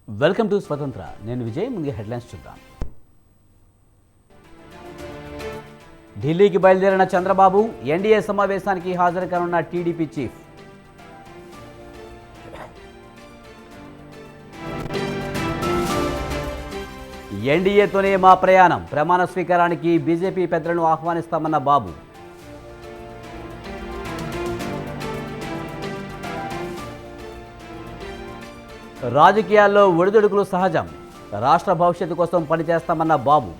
Welcome to స్వతంత్ర. నేను విజయ్. ముందుగా హెడ్లైన్స్ చూద్దాం. ఢిల్లీకి బయలుదేరిన చంద్రబాబు ఎన్డీఏ సమావేశానికి హాజరు కానున్న టీడీపీ చీఫ్. ఎన్డీఏతోనే మా ప్రయాణం, ప్రమాణ స్వీకారానికి బీజేపీ పెద్దలను ఆహ్వానిస్తామన్న బాబు. రాజకీయాల్లో ఒడిదుడుకులు సహజం, రాష్ట్ర భవిష్యత్తు కోసం పనిచేస్తామన్న బాబు.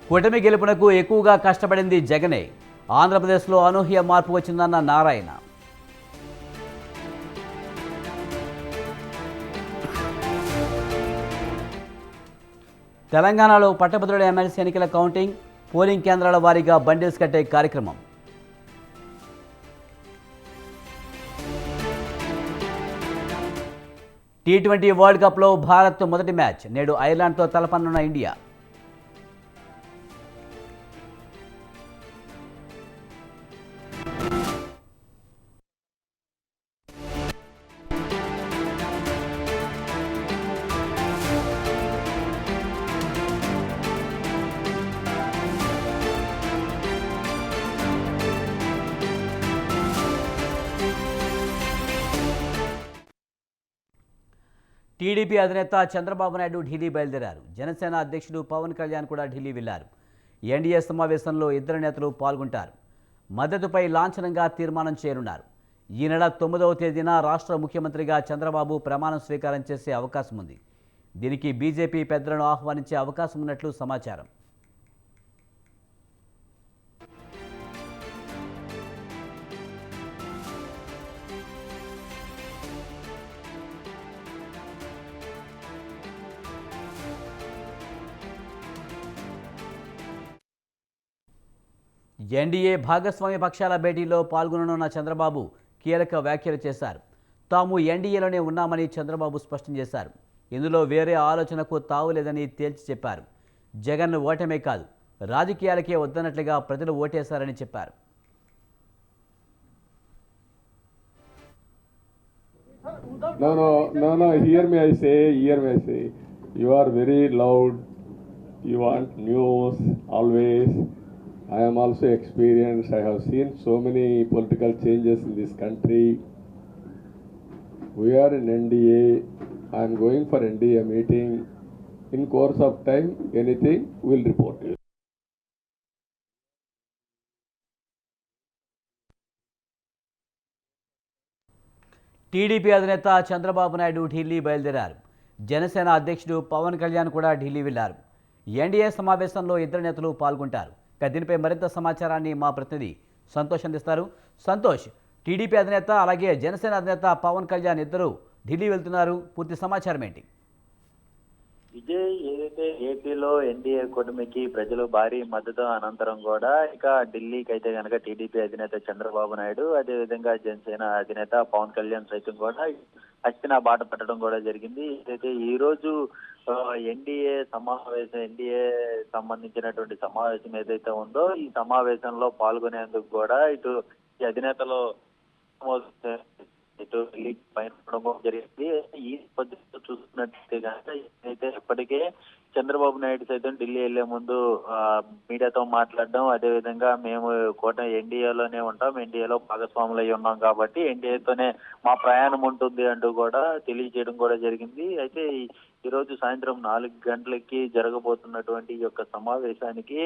కూటమి గెలుపునకు ఎక్కువగా కష్టపడింది జగనే, ఆంధ్రప్రదేశ్లో అనూహ్య మార్పు వచ్చిందన్న నారాయణ. తెలంగాణలో పట్టభద్రుల ఎమ్మెల్సీ ఎన్నికల కౌంటింగ్, పోలింగ్ కేంద్రాల వారీగా బండిల్స్ కట్టే కార్యక్రమం. టీ20 వరల్డ్ కప్లో భారత్ మొదటి మ్యాచ్ నేడు ఐర్లాండ్తో తలపనున్న ఇండియా. టీడీపీ అధినేత చంద్రబాబు నాయుడు ఢిల్లీ బయలుదేరారు. జనసేన అధ్యక్షుడు పవన్ కళ్యాణ్ కూడా ఢిల్లీ వెళ్లారు. ఎన్డీఏ సమావేశంలో ఇద్దరు నేతలు పాల్గొంటారు. మద్దతుపై లాంఛనంగా తీర్మానం చేయనున్నారు. ఈ నెల 9వ తేదీన రాష్ట్ర ముఖ్యమంత్రిగా చంద్రబాబు ప్రమాణం స్వీకారం చేసే అవకాశం ఉంది. దీనికి బీజేపీ పెద్దలను ఆహ్వానించే అవకాశం ఉన్నట్లు సమాచారం. ఎన్డీఏ భాగస్వామ్య పక్షాల భేటీలో పాల్గొననున్న చంద్రబాబు కీలక వ్యాఖ్యలు చేశారు. తాము ఎన్డీఏలోనే ఉన్నామని చంద్రబాబు స్పష్టం చేశారు. ఇందులో వేరే ఆలోచనకు తావులేదని తేల్చి చెప్పారు. జగన్ను ఓటమే కాదు, రాజకీయాలకే వద్దన్నట్లుగా ప్రజలు ఓటేశారని చెప్పారు. No, hear me, I say. You are very loud. You want news always. I am also experienced. I have seen so many political changes in this country. We are in NDA. I am going for NDA meeting. In course of time, anything will report you. TDP అధినేత చంద్రబాబు నాయుడు ఢిల్లీ బయలుదేరారు. జనసేన అధ్యక్షుడు పవన్ కళ్యాణ్ కూడా ఢిల్లీ వెళ్లారు. NDA సమావేశంలో ఇద్దరు నేతలు పాల్గొంటారు. దీనిపై మరింత సమాచారాన్ని మా ప్రతినిధి సంతోష్ అందిస్తారు. సంతోష్, టీడీపీ అధినేత అలాగే జనసేన అధినేత పవన్ కళ్యాణ్ ఇద్దరు ఢిల్లీ వెళ్తున్నారు. పూర్తి సమాచారం ఏంటి? విజయ్, ఏదైతే ఏపీలో ఎన్డీఏ కూటమికి ప్రజలు భారీ మద్దతు అనంతరం కూడా ఇక ఢిల్లీకి అయితే కనుక టీడీపీ అధినేత చంద్రబాబు నాయుడు, అదేవిధంగా జనసేన అధినేత పవన్ కళ్యాణ్ సైతం కూడా హస్తినా బాట పట్టడం కూడా జరిగింది. ఏదైతే ఈ రోజు ఎన్డీఏ సంబంధించినటువంటి సమావేశం ఏదైతే ఉందో ఈ సమావేశంలో పాల్గొనేందుకు కూడా ఇటు ఈ అధినేతలో ఇటు ఢిల్లీ పయనం జరిగింది. ఈ పద్ధతిలో చూసుకున్నట్లయితే కనుక అయితే ఇప్పటికే చంద్రబాబు నాయుడు సైతం ఢిల్లీ వెళ్లే ముందు మీడియాతో మాట్లాడడం, అదేవిధంగా మేము ఎన్డీఏలోనే ఉంటాం, ఎన్డీఏలో భాగస్వాములు అయి ఉన్నాం కాబట్టి ఎన్డీఏతోనే మా ప్రయాణం ఉంటుంది అంటూ కూడా తెలియజేయడం కూడా జరిగింది. అయితే ఈ రోజు సాయంత్రం 4 గంటలకి జరగబోతున్నటువంటి ఈ యొక్క సమావేశానికి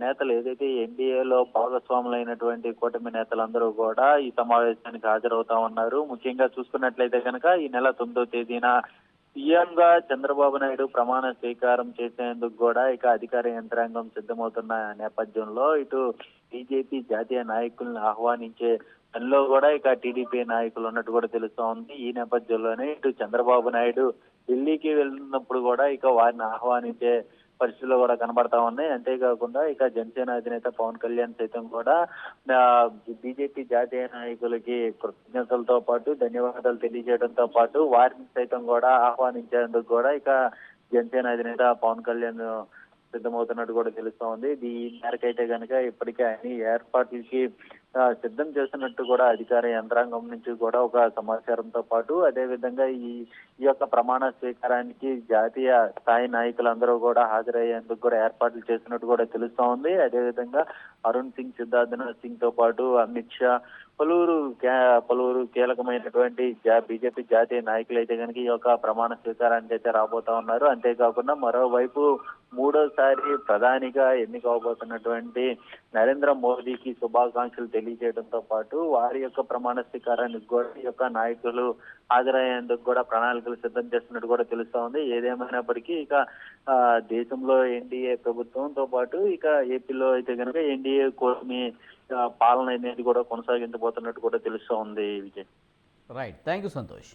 నేతలు ఏదైతే ఎన్డీఏలో భాగస్వాములైనటువంటి కూటమి నేతలందరూ కూడా ఈ సమావేశానికి హాజరవుతా ఉన్నారు. ముఖ్యంగా చూసుకున్నట్లయితే కనుక ఈ నెల 9వ తేదీన సీఎంగా చంద్రబాబు నాయుడు ప్రమాణ స్వీకారం చేసేందుకు కూడా ఇక అధికార యంత్రాంగం సిద్ధమవుతున్న నేపథ్యంలో ఇటు బీజేపీ జాతీయ నాయకులను ఆహ్వానించే పనిలో కూడా ఇక టీడీపీ నాయకులు ఉన్నట్టు కూడా తెలుస్తా ఉంది. ఈ నేపథ్యంలోనే ఇటు చంద్రబాబు నాయుడు ఢిల్లీకి వెళ్తున్నప్పుడు కూడా ఇక వారిని ఆహ్వానించే పరిస్థితులు కూడా కనబడతా ఉన్నాయి. అంతేకాకుండా ఇక జనసేన అధినేత పవన్ కళ్యాణ్ సైతం కూడా బీజేపీ జాతీయ నాయకులకి కృతజ్ఞతలతో పాటు ధన్యవాదాలు తెలియజేయడంతో పాటు వారిని సైతం కూడా ఆహ్వానించేందుకు కూడా ఇక జనసేన అధినేత పవన్ కళ్యాణ్ సిద్ధమవుతున్నట్టు కూడా తెలుస్తా ఉంది. ఈ మేరకు అయితే కనుక ఇప్పటికే అన్ని ఏర్పాట్లకి సిద్ధం చేస్తున్నట్టు కూడా అధికార యంత్రాంగం నుంచి కూడా ఒక సమాచారంతో పాటు అదే విధంగా ఈ యొక్క ప్రమాణ స్వీకారానికి జాతీయ స్థాయి నాయకులందరూ కూడా హాజరయ్యేందుకు కూడా ఏర్పాట్లు చేస్తున్నట్టు కూడా తెలుస్తా ఉంది. అదేవిధంగా అరుణ్ సింగ్, సిద్ధార్థనాథ్ సింగ్ తో పాటు అమిత్ షా పలువురు కీలకమైనటువంటి బీజేపీ జాతీయ నాయకులు అయితే కనుక ఈ యొక్క ప్రమాణ స్వీకారానికి అయితే రాబోతా ఉన్నారు. అంతేకాకుండా మరోవైపు మూడోసారి ప్రధానిగా ఎన్నికవబోతున్నటువంటి నరేంద్ర మోదీకి శుభాకాంక్షలు తెలియజేయడంతో పాటు వారి యొక్క ప్రమాణ స్వీకారానికి కూడా ఈ యొక్క నాయకులు హాజరయ్యేందుకు కూడా ప్రణాళికలు సిద్ధం చేస్తున్నట్టు కూడా తెలుస్తా ఉంది. ఏదేమైనప్పటికీ ఇక దేశంలో ఎన్డీఏ ప్రభుత్వంతో పాటు ఇక ఏపీలో అయితే కనుక ఎన్డీఏ కూటమి పాలన అనేది కూడా కొనసాగించబోతున్నట్టు కూడా తెలుస్తా ఉంది. Vijay. Right, thank you Santosh.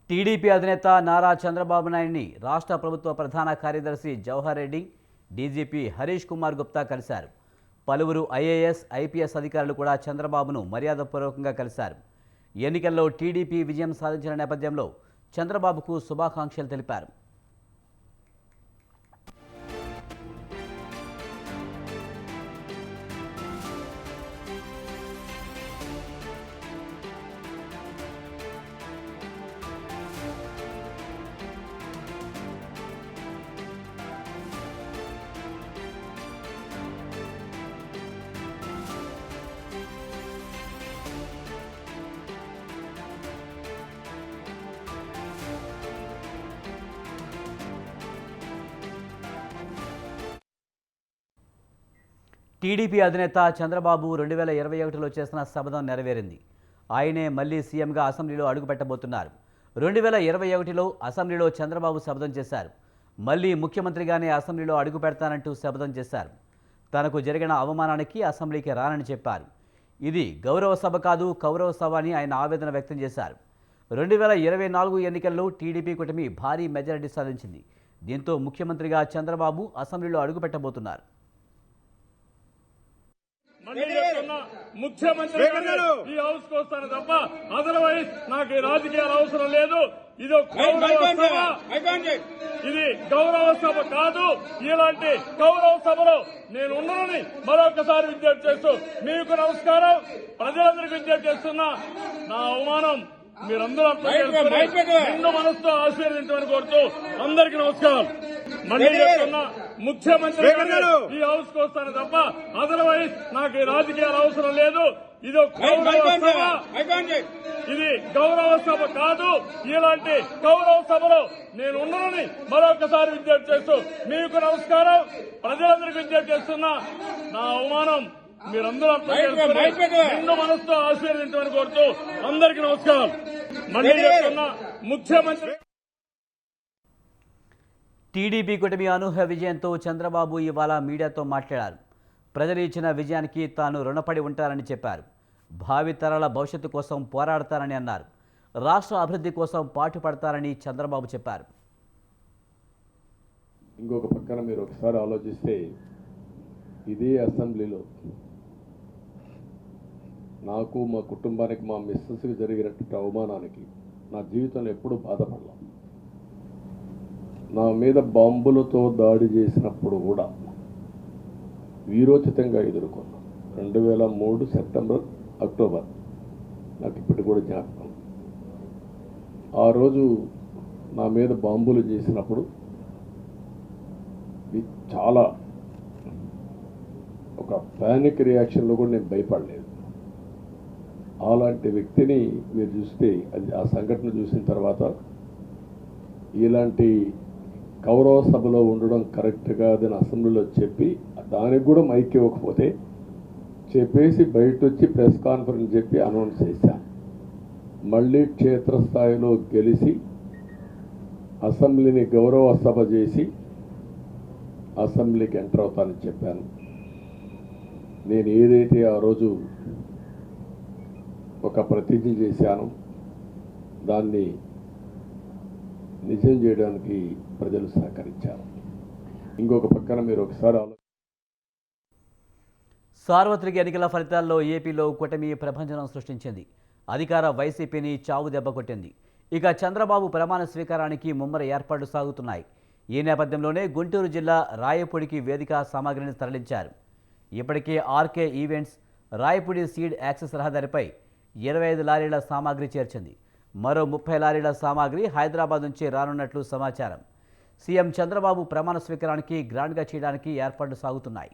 TDP అధినేత నారా చంద్రబాబు నాయుడిని రాష్ట్ర ప్రభుత్వ ప్రధాన కార్యదర్శి జవహర్ రెడ్డి, డీజీపీ హరీష్ కుమార్ గుప్తా కలిశారు. పలువురు ఐఏఎస్, ఐపీఎస్ అధికారులు కూడా చంద్రబాబును మర్యాదపూర్వకంగా కలిశారు. ఎన్నికల్లో టీడీపీ విజయం సాధించిన నేపథ్యంలో చంద్రబాబుకు శుభాకాంక్షలు తెలిపారు. టీడీపీ అధినేత చంద్రబాబు 2021లో చేసిన శపథం నెరవేరింది. ఆయనే మళ్లీ సీఎంగా అసెంబ్లీలో అడుగుపెట్టబోతున్నారు. 2021లో అసెంబ్లీలో చంద్రబాబు శపథం చేశారు. మళ్లీ ముఖ్యమంత్రిగానే అసెంబ్లీలో అడుగు పెడతానంటూ శపథం చేశారు. తనకు జరిగిన అవమానానికి అసెంబ్లీకి రానని చెప్పారు. ఇది గౌరవ సభ కాదు, కౌరవ సభ అని ఆయన ఆవేదన వ్యక్తం చేశారు. 2024 ఎన్నికల్లో టీడీపీ కూటమి భారీ మెజారిటీ సాధించింది. దీంతో ముఖ్యమంత్రిగా చంద్రబాబు అసెంబ్లీలో అడుగుపెట్టబోతున్నారు. ముఖ్యమంత్రి ఈ హౌస్ కు వస్తాను తప్ప అదర్వైజ్ నాకు ఈ రాజకీయాలు అవసరం లేదు. ఇది గౌరవ సభ కాదు. ఇలాంటి గౌరవ సభలో నేను ఉన్నానని మరొకసారి విజ్ఞప్తి చేస్తూ మీకు నమస్కారం. ప్రజలందరికీ విజ్ఞప్తి చేస్తున్నా, నా అవమానం మీరందరూ అర్థం చేసుకుని నిండు మనసుతో ఆశీర్వదించమని కోరుతూ అందరికీ నమస్కారం. మళ్ళీ చెప్తున్నా, ముఖ్యమంత్రి ఈ హౌస్ కు వస్తాను తప్ప అదర్వైజ్ నాకు ఈ రాజకీయాలు అవసరం లేదు. ఇది గౌరవ సభ కాదు. ఇలాంటి గౌరవ సభలో నేను ఉన్నానని మరొకసారి విజ్ఞప్తి చేస్తూ మీకు నమస్కారం. ప్రజలందరికీ విజ్ఞప్తి చేస్తున్నా, నా అవమానం మీరందరూ అర్థం చేసుకుని నిండు మనసుతో ఆశీర్వదించమని కోరుతూ అందరికీ నమస్కారం. మళ్ళీ చెప్తున్నా, ముఖ్యమంత్రి టీడీపీ కూటమి అనూహ్య విజయంతో చంద్రబాబు ఇవాళ మీడియాతో మాట్లాడారు. ప్రజలు ఇచ్చిన విజయానికి తాను రుణపడి ఉంటారని చెప్పారు. భావితరాల భవిష్యత్తు కోసం పోరాడతారని అన్నారు. రాష్ట్ర అభివృద్ధి కోసం పాటుపడతారని చంద్రబాబు చెప్పారు. ఇంకొక పక్కన మీరు ఒకసారి ఆలోచిస్తే, ఇదే అసెంబ్లీలో నాకు, మా కుటుంబానికి, మా మిస్సెస్కి జరిగినటువంటి అవమానానికి నా జీవితంలో ఎప్పుడూ బాధపడలా. నా మీద బాంబులతో దాడి చేసినప్పుడు కూడా వీరోచితంగా ఎదుర్కొన్నాను. 2003 సెప్టెంబర్, అక్టోబర్ నాకు ఇప్పటి కూడా జ్ఞాపకం. ఆ రోజు నా మీద బాంబులు చేసినప్పుడు చాలా ఒక ప్యానిక్ రియాక్షన్లో కూడా నేను భయపడలేదు. అలాంటి వ్యక్తిని మీరు చూస్తే, అది ఆ సంఘటన చూసిన తర్వాత ఇలాంటి కౌరవ సభలో ఉండడం కరెక్ట్ కాదని అసెంబ్లీలో చెప్పి, దానికి కూడా మైక్ ఇవ్వకపోతే చెప్పేసి బయట వచ్చి ప్రెస్ కాన్ఫరెన్స్ చెప్పి అనౌన్స్ చేశాను. మళ్ళీ క్షేత్రస్థాయిలో గెలిచి అసెంబ్లీని గౌరవ సభ చేసి అసెంబ్లీకి ఎంటర్ అవుతానని చెప్పాను. నేను ఏదైతే ఆ రోజు ఒక ప్రతిజ్ఞ చేశానో దాన్ని నిజం చేయడానికి ప్రజలు సహకరించారు. ఇంకొక పక్కన మీరు ఒకసారి సార్వత్రిక ఎన్నికల ఫలితాల్లో ఏపీలో కూటమి ప్రభంజనం సృష్టించింది. అధికార వైసీపీని చావు దెబ్బ కొట్టింది. ఇక చంద్రబాబు ప్రమాణ స్వీకారానికి ముమ్మర ఏర్పాట్లు సాగుతున్నాయి. ఈ నేపథ్యంలోనే గుంటూరు జిల్లా రాయపూడికి వేదిక సామాగ్రిని తరలించారు. ఇప్పటికే RK events Rayapudi seed access రహదారిపై 25 లారీల సామాగ్రి చేర్చింది. మరో 30 లారీల సామాగ్రి హైదరాబాద్ నుంచి రానున్నట్లు సమాచారం. సీఎం చంద్రబాబు ప్రమాణ స్వీకారానికి గ్రాండ్గా చేయడానికి ఏర్పాట్లు సాగుతున్నాయి.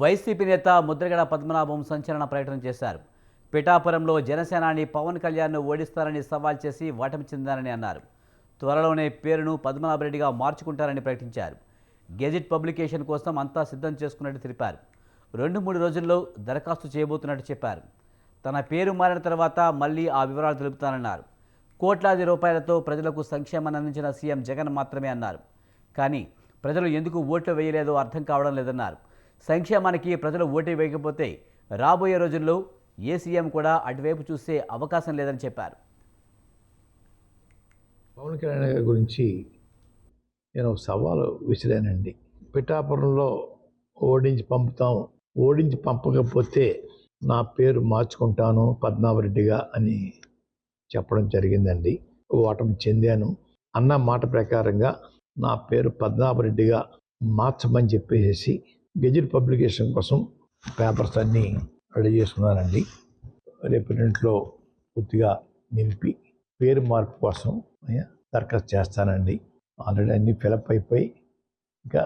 వైసీపీ నేత ముద్రగడ పద్మనాభం సంచలన ప్రకటన చేశారు. పిఠాపురంలో జనసేనాని పవన్ కళ్యాణ్ను ఓడిస్తారని సవాల్ చేసి ఓటమి చెందారని అన్నారు. త్వరలోనే పేరును పద్మనాభరెడ్డిగా మార్చుకుంటారని ప్రకటించారు. గెజిట్ పబ్లికేషన్ కోసం అంతా సిద్ధం చేసుకున్నట్టు తెలిపారు. 2-3 రోజుల్లో దరఖాస్తు చేయబోతున్నట్టు చెప్పారు. తన పేరు మారిన తర్వాత మళ్ళీ ఆ వివరాలు తెలుపుతానన్నారు. కోట్లాది రూపాయలతో ప్రజలకు సంక్షేమాన్ని అందించిన సీఎం జగన్ మాత్రమే అన్నారు. కానీ ప్రజలు ఎందుకు ఓట్లు వేయలేదో అర్థం కావడం లేదన్నారు. సంక్షేమానికి ప్రజలు ఓటు వేయకపోతే రాబోయే రోజుల్లో ఏ సీఎం కూడా అటువైపు చూసే అవకాశం లేదని చెప్పారు. పవన్ కళ్యాణ్ గారి గురించి నేను సవాలు విసిరానండి. పిఠాపురంలో ఓడించి పంపకపోతే నా పేరు మార్చుకుంటాను పద్మనాభరెడ్డిగా అని చెప్పడం జరిగిందండి. ఓటమి చెందాను. అన్న మాట ప్రకారంగా నా పేరు పద్మనాభరెడ్డిగా మార్చమని చెప్పేసి గెజిట్ పబ్లికేషన్ కోసం పేపర్స్ అన్నీ రెడీ చేసుకున్నానండి. రేపు ఇంట్లో పూర్తిగా నింపి పేరు మార్పు కోసం దరఖాస్తు చేస్తానండి. ఆల్రెడీ అన్నీ ఫిలప్ అయిపోయి ఇంకా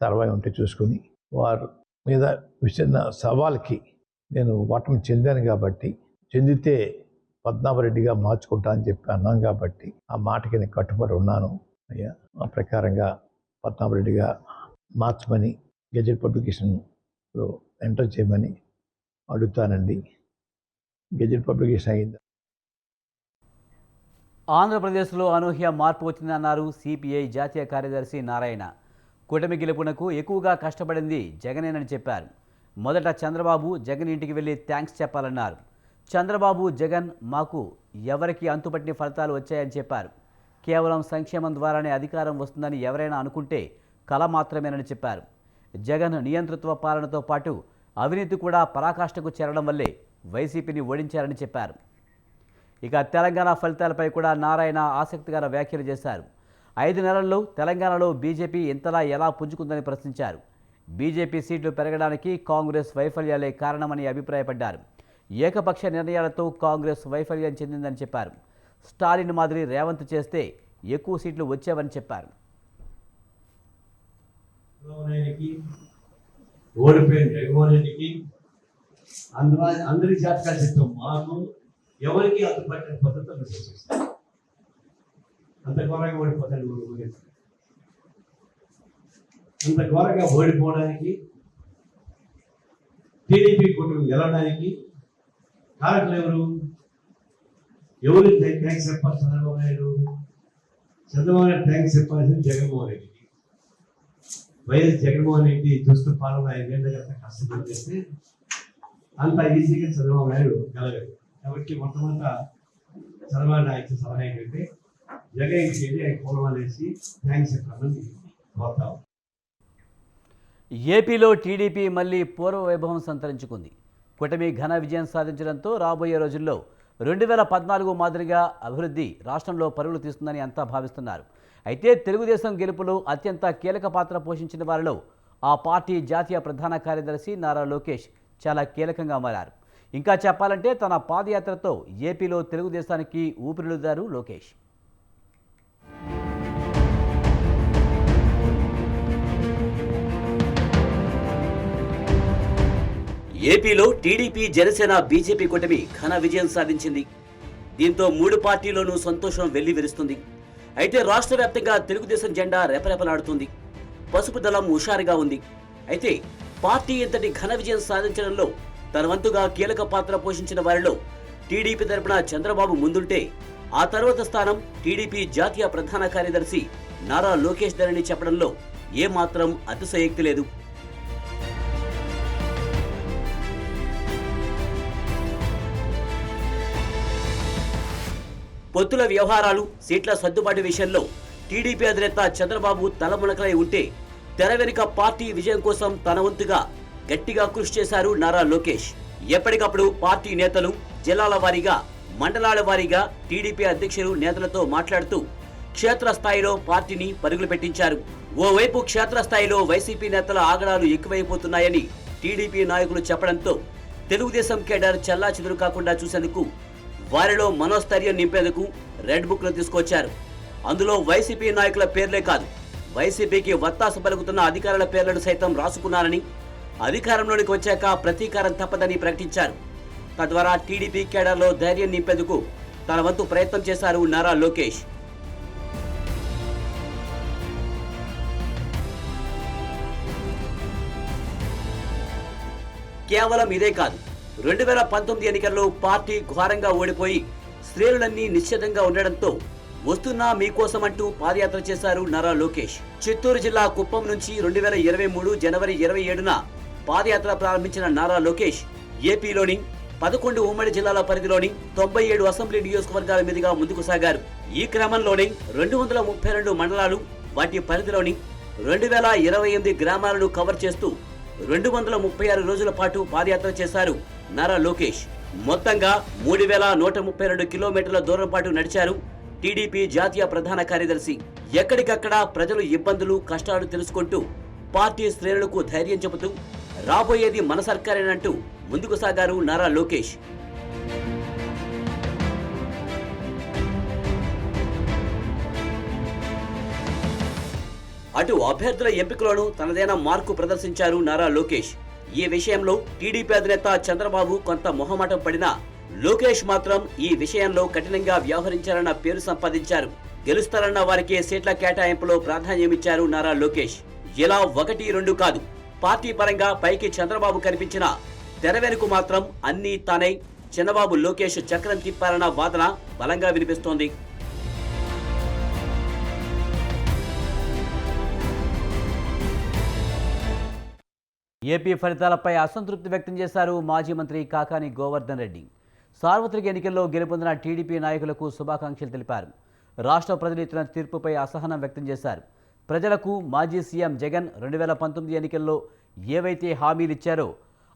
తర్వాత ఉంటే చూసుకుని వారి మీద విసిరిన సవాల్కి నేను ఓటమి చెందాను కాబట్టి, చెందితే పద్మనాభరెడ్డిగా మార్చుకుంటా అని చెప్పి అన్నాను కాబట్టి ఆ మాటకి నేను కట్టుబడి ఉన్నాను అయ్యా. ఆ ప్రకారంగా పద్మనాభరెడ్డిగా మార్చమని గెజెట్ పబ్లికేషన్లో ఎంటర్ చేయమని అడుగుతానండి. గెజెట్ పబ్లికేషన్ అయింది. ఆంధ్రప్రదేశ్లో అనూహ్య మార్పు వచ్చిందన్నారు సిపిఐ జాతీయ కార్యదర్శి నారాయణ. కూటమి గెలుపునకు ఎక్కువగా కష్టపడింది జగనేనని చెప్పారు. మొదట చంద్రబాబు జగన్ ఇంటికి వెళ్ళి థ్యాంక్స్ చెప్పాలన్నారు. చంద్రబాబు జగన్ మాకు ఎవరికి అంతుపట్టిన ఫలితాలు వచ్చాయని చెప్పారు. కేవలం సంక్షేమం ద్వారానే అధికారం వస్తుందని ఎవరైనా అనుకుంటే కల మాత్రమేనని చెప్పారు. జగన్ నియంతృత్వ పాలనతో పాటు అవినీతి కూడా పరాకాష్ఠకు చేరడం వల్లే వైసీపీని ఓడించారని చెప్పారు. ఇక తెలంగాణ ఫలితాలపై కూడా నారాయణ ఆసక్తికర వ్యాఖ్యలు చేశారు. 5 నెలల్లో తెలంగాణలో బీజేపీ ఇంతలా ఎలా పుంజుకుందని ప్రశ్నించారు. బీజేపీ సీట్లు పెరగడానికి కాంగ్రెస్ వైఫల్యాలే కారణమని అభిప్రాయపడ్డారు. ఏకపక్ష నిర్ణయాలతో కాంగ్రెస్ వైఫల్యం చెందిందని చెప్పారు. స్టాలిన్ మాదిరి రేవంత్ చేస్తే ఎక్కువ సీట్లు వచ్చేవని చెప్పారు. ఓడిపోయిన జగన్మోహన్ రెడ్డికి అందరి జాతకాలు చెప్తాం. మాకు ఎవరికి అందుబాటున పద్ధతులు చేసేస్తాం. అంత ఘోరంగా ఓడిపోతాడు. అంత ఘోరంగా ఓడిపోవడానికి, టీడీపీ కూటమి గెలవడానికి కారకులు ఎవరు థ్యాంక్స్ చెప్పాలి? చంద్రబాబు నాయుడు. చంద్రబాబు నాయుడు థ్యాంక్స్ చెప్పాల్సింది జగన్మోహన్ రెడ్డికి. వైఎస్ జగన్మోహన్ రెడ్డి దుష్ట పాలన 5 ఏళ్ళ కష్టపడి చేస్తే అంత ఈజీగా చంద్రబాబు నాయుడు గెలగదు. కాబట్టి మొట్టమొదట చంద్రబాబు నాయుడు సలహా ఏంటంటే జగన్ ఇంటికి వెళ్ళి ఆయన పూలమాలు వేసి థ్యాంక్స్ చెప్పాలని కోరుతాం. ఏపీలో టీడీపీ మళ్లీ పూర్వ వైభవం సంతరించుకుంది. కూటమి ఘన విజయం సాధించడంతో రాబోయే రోజుల్లో 2014 మాదిరిగా అభివృద్ధి రాష్ట్రంలో పరుగులు తీస్తుందని అంతా భావిస్తున్నారు. అయితే తెలుగుదేశం గెలుపులో అత్యంత కీలక పాత్ర పోషించిన వారిలో ఆ పార్టీ జాతీయ ప్రధాన కార్యదర్శి నారా లోకేష్ చాలా కీలకంగా మారారు. ఇంకా చెప్పాలంటే తన పాదయాత్రతో ఏపీలో తెలుగుదేశానికి ఊపిరిలుదారు లోకేష్. ఏపీలో టీడీపీ, జనసేన, బీజేపీ కూటమి ఘన విజయం సాధించింది. దీంతో 3 పార్టీల్లోనూ సంతోషం వెల్లివిరుస్తుంది. అయితే రాష్ట్ర వ్యాప్తంగా తెలుగుదేశం జెండా రెపరెపలాడుతుంది. పసుపు దళం హుషారుగా ఉంది. అయితే పార్టీ ఇంతటి ఘన విజయం సాధించడంలో తన వంతుగా కీలక పాత్ర పోషించిన వారిలో టీడీపీ తరపున చంద్రబాబు ముందుంటే ఆ తర్వాత స్థానం టీడీపీ జాతీయ ప్రధాన కార్యదర్శి నారా లోకేష్ ధరని చెప్పడంలో ఏమాత్రం అతిశయోక్తి లేదు. పొత్తుల వ్యవహారాలు, సీట్ల సర్దుబాటు విషయంలో టీడీపీ అధినేత చంద్రబాబు తలమునకలై ఉంటే తెర వెనుక పార్టీ విజయం కోసం తన వంతుగా గట్టిగా కృషి చేశారు నారా లోకేష్. ఎప్పటికప్పుడు పార్టీ నేతలు జిల్లాల వారీగా, మండలాల వారీగా టీడీపీ అధ్యక్షులు నేతలతో మాట్లాడుతూ క్షేత్రస్థాయిలో పార్టీని పరుగులు పెట్టించారు. ఓవైపు క్షేత్రస్థాయిలో వైసీపీ నేతల ఆగడాలు ఎక్కువైపోతున్నాయని టీడీపీ నాయకులు చెప్పడంతో తెలుగుదేశం కేడర్ చెల్లాచెదురు కాకుండా చూసేందుకు వారిలో మనోస్థైర్యం నింపేందుకు రెడ్ బుక్లు తీసుకొచ్చారు. అందులో వైసీపీ నాయకుల పేర్లే కాదు, వైసీపీకి వత్తాసు పలుకుతున్న అధికారుల పేర్లను సైతం రాసుకున్నారని, అధికారంలోనికి వచ్చాక ప్రతీకారం తప్పదని ప్రకటించారు. తద్వారా టీడీపీ కేడర్లో ధైర్యం నింపేందుకు తన వంతు ప్రయత్నం చేశారు నారా లోకేష్. కేవలం ఇదే కాదు, 2019 ఎన్నికల్లో పార్టీ ఘోరంగా ఓడిపోయి శ్రేణులన్నీ నిశ్చితంగా ఉండడంతో వస్తున్నా మీకోసం అంటూ పాదయాత్ర చేశారు నారా లోకేష్. చిత్తూరు జిల్లా కుప్పం నుంచి 2023 జనవరి 27న పాదయాత్ర ప్రారంభించిన నారా లోకేష్ ఏపీలోని 11 ఉమ్మడి జిల్లాల పరిధిలోని 97 అసెంబ్లీ నియోజకవర్గాల మీదుగా ముందుకు సాగారు. ఈ క్రమంలోనే 232 మండలాలు, వాటి పరిధిలోని 2028 గ్రామాలను కవర్ చేస్తూ 236 రోజుల పాటు పాదయాత్ర చేశారు నారా లోకేష్. మొత్తంగా 3132 కిలోమీటర్ల దూరం పాటు నడిచారు టీడీపీ జాతీయ ప్రధాన కార్యదర్శి. ఎక్కడికక్కడ ప్రజలు ఇబ్బందులు, కష్టాలు తెలుసుకుంటూ పార్టీ శ్రేణులకు ధైర్యం చెబుతూ రాబోయేది మన సర్కారేనంటూ ముందుకు సాగారు నారా లోకేష్. అటు అభ్యర్థుల ఎంపికలోనూ తనదైన మార్కు ప్రదర్శించారు నారా లోకేష్. ఈ విషయంలో టీడీపీ అధినేత చంద్రబాబు కొంత మొహమాటం పడినా లోకేష్ మాత్రం ఈ విషయంలో కఠినంగా వ్యవహరించారన్న పేరు సంపాదించారు. గెలుస్తారన్న వారికి సీట్ల కేటాయింపులో ప్రాధాన్యమిచ్చారు నారా లోకేష్. ఇలా 1-2 కాదు, పార్టీ పరంగా పైకి చంద్రబాబు కనిపించిన తెర వెనుక మాత్రం అన్నీ తానే చంద్రబాబు లోకేష్ చక్రం తిప్పారన్న వాదన బలంగా వినిపిస్తోంది. ఏపీ ఫలితాలపై అసంతృప్తి వ్యక్తం చేశారు మాజీ మంత్రి కాకాని గోవర్ధన్ రెడ్డి. సార్వత్రిక ఎన్నికల్లో గెలుపొందిన టీడీపీ నాయకులకు శుభాకాంక్షలు తెలిపారు. రాష్ట్ర ప్రజలు ఇచ్చిన తీర్పుపై అసహనం వ్యక్తం చేశారు. ప్రజలకు మాజీ సీఎం జగన్ 2019 ఎన్నికల్లో ఏవైతే హామీలు ఇచ్చారో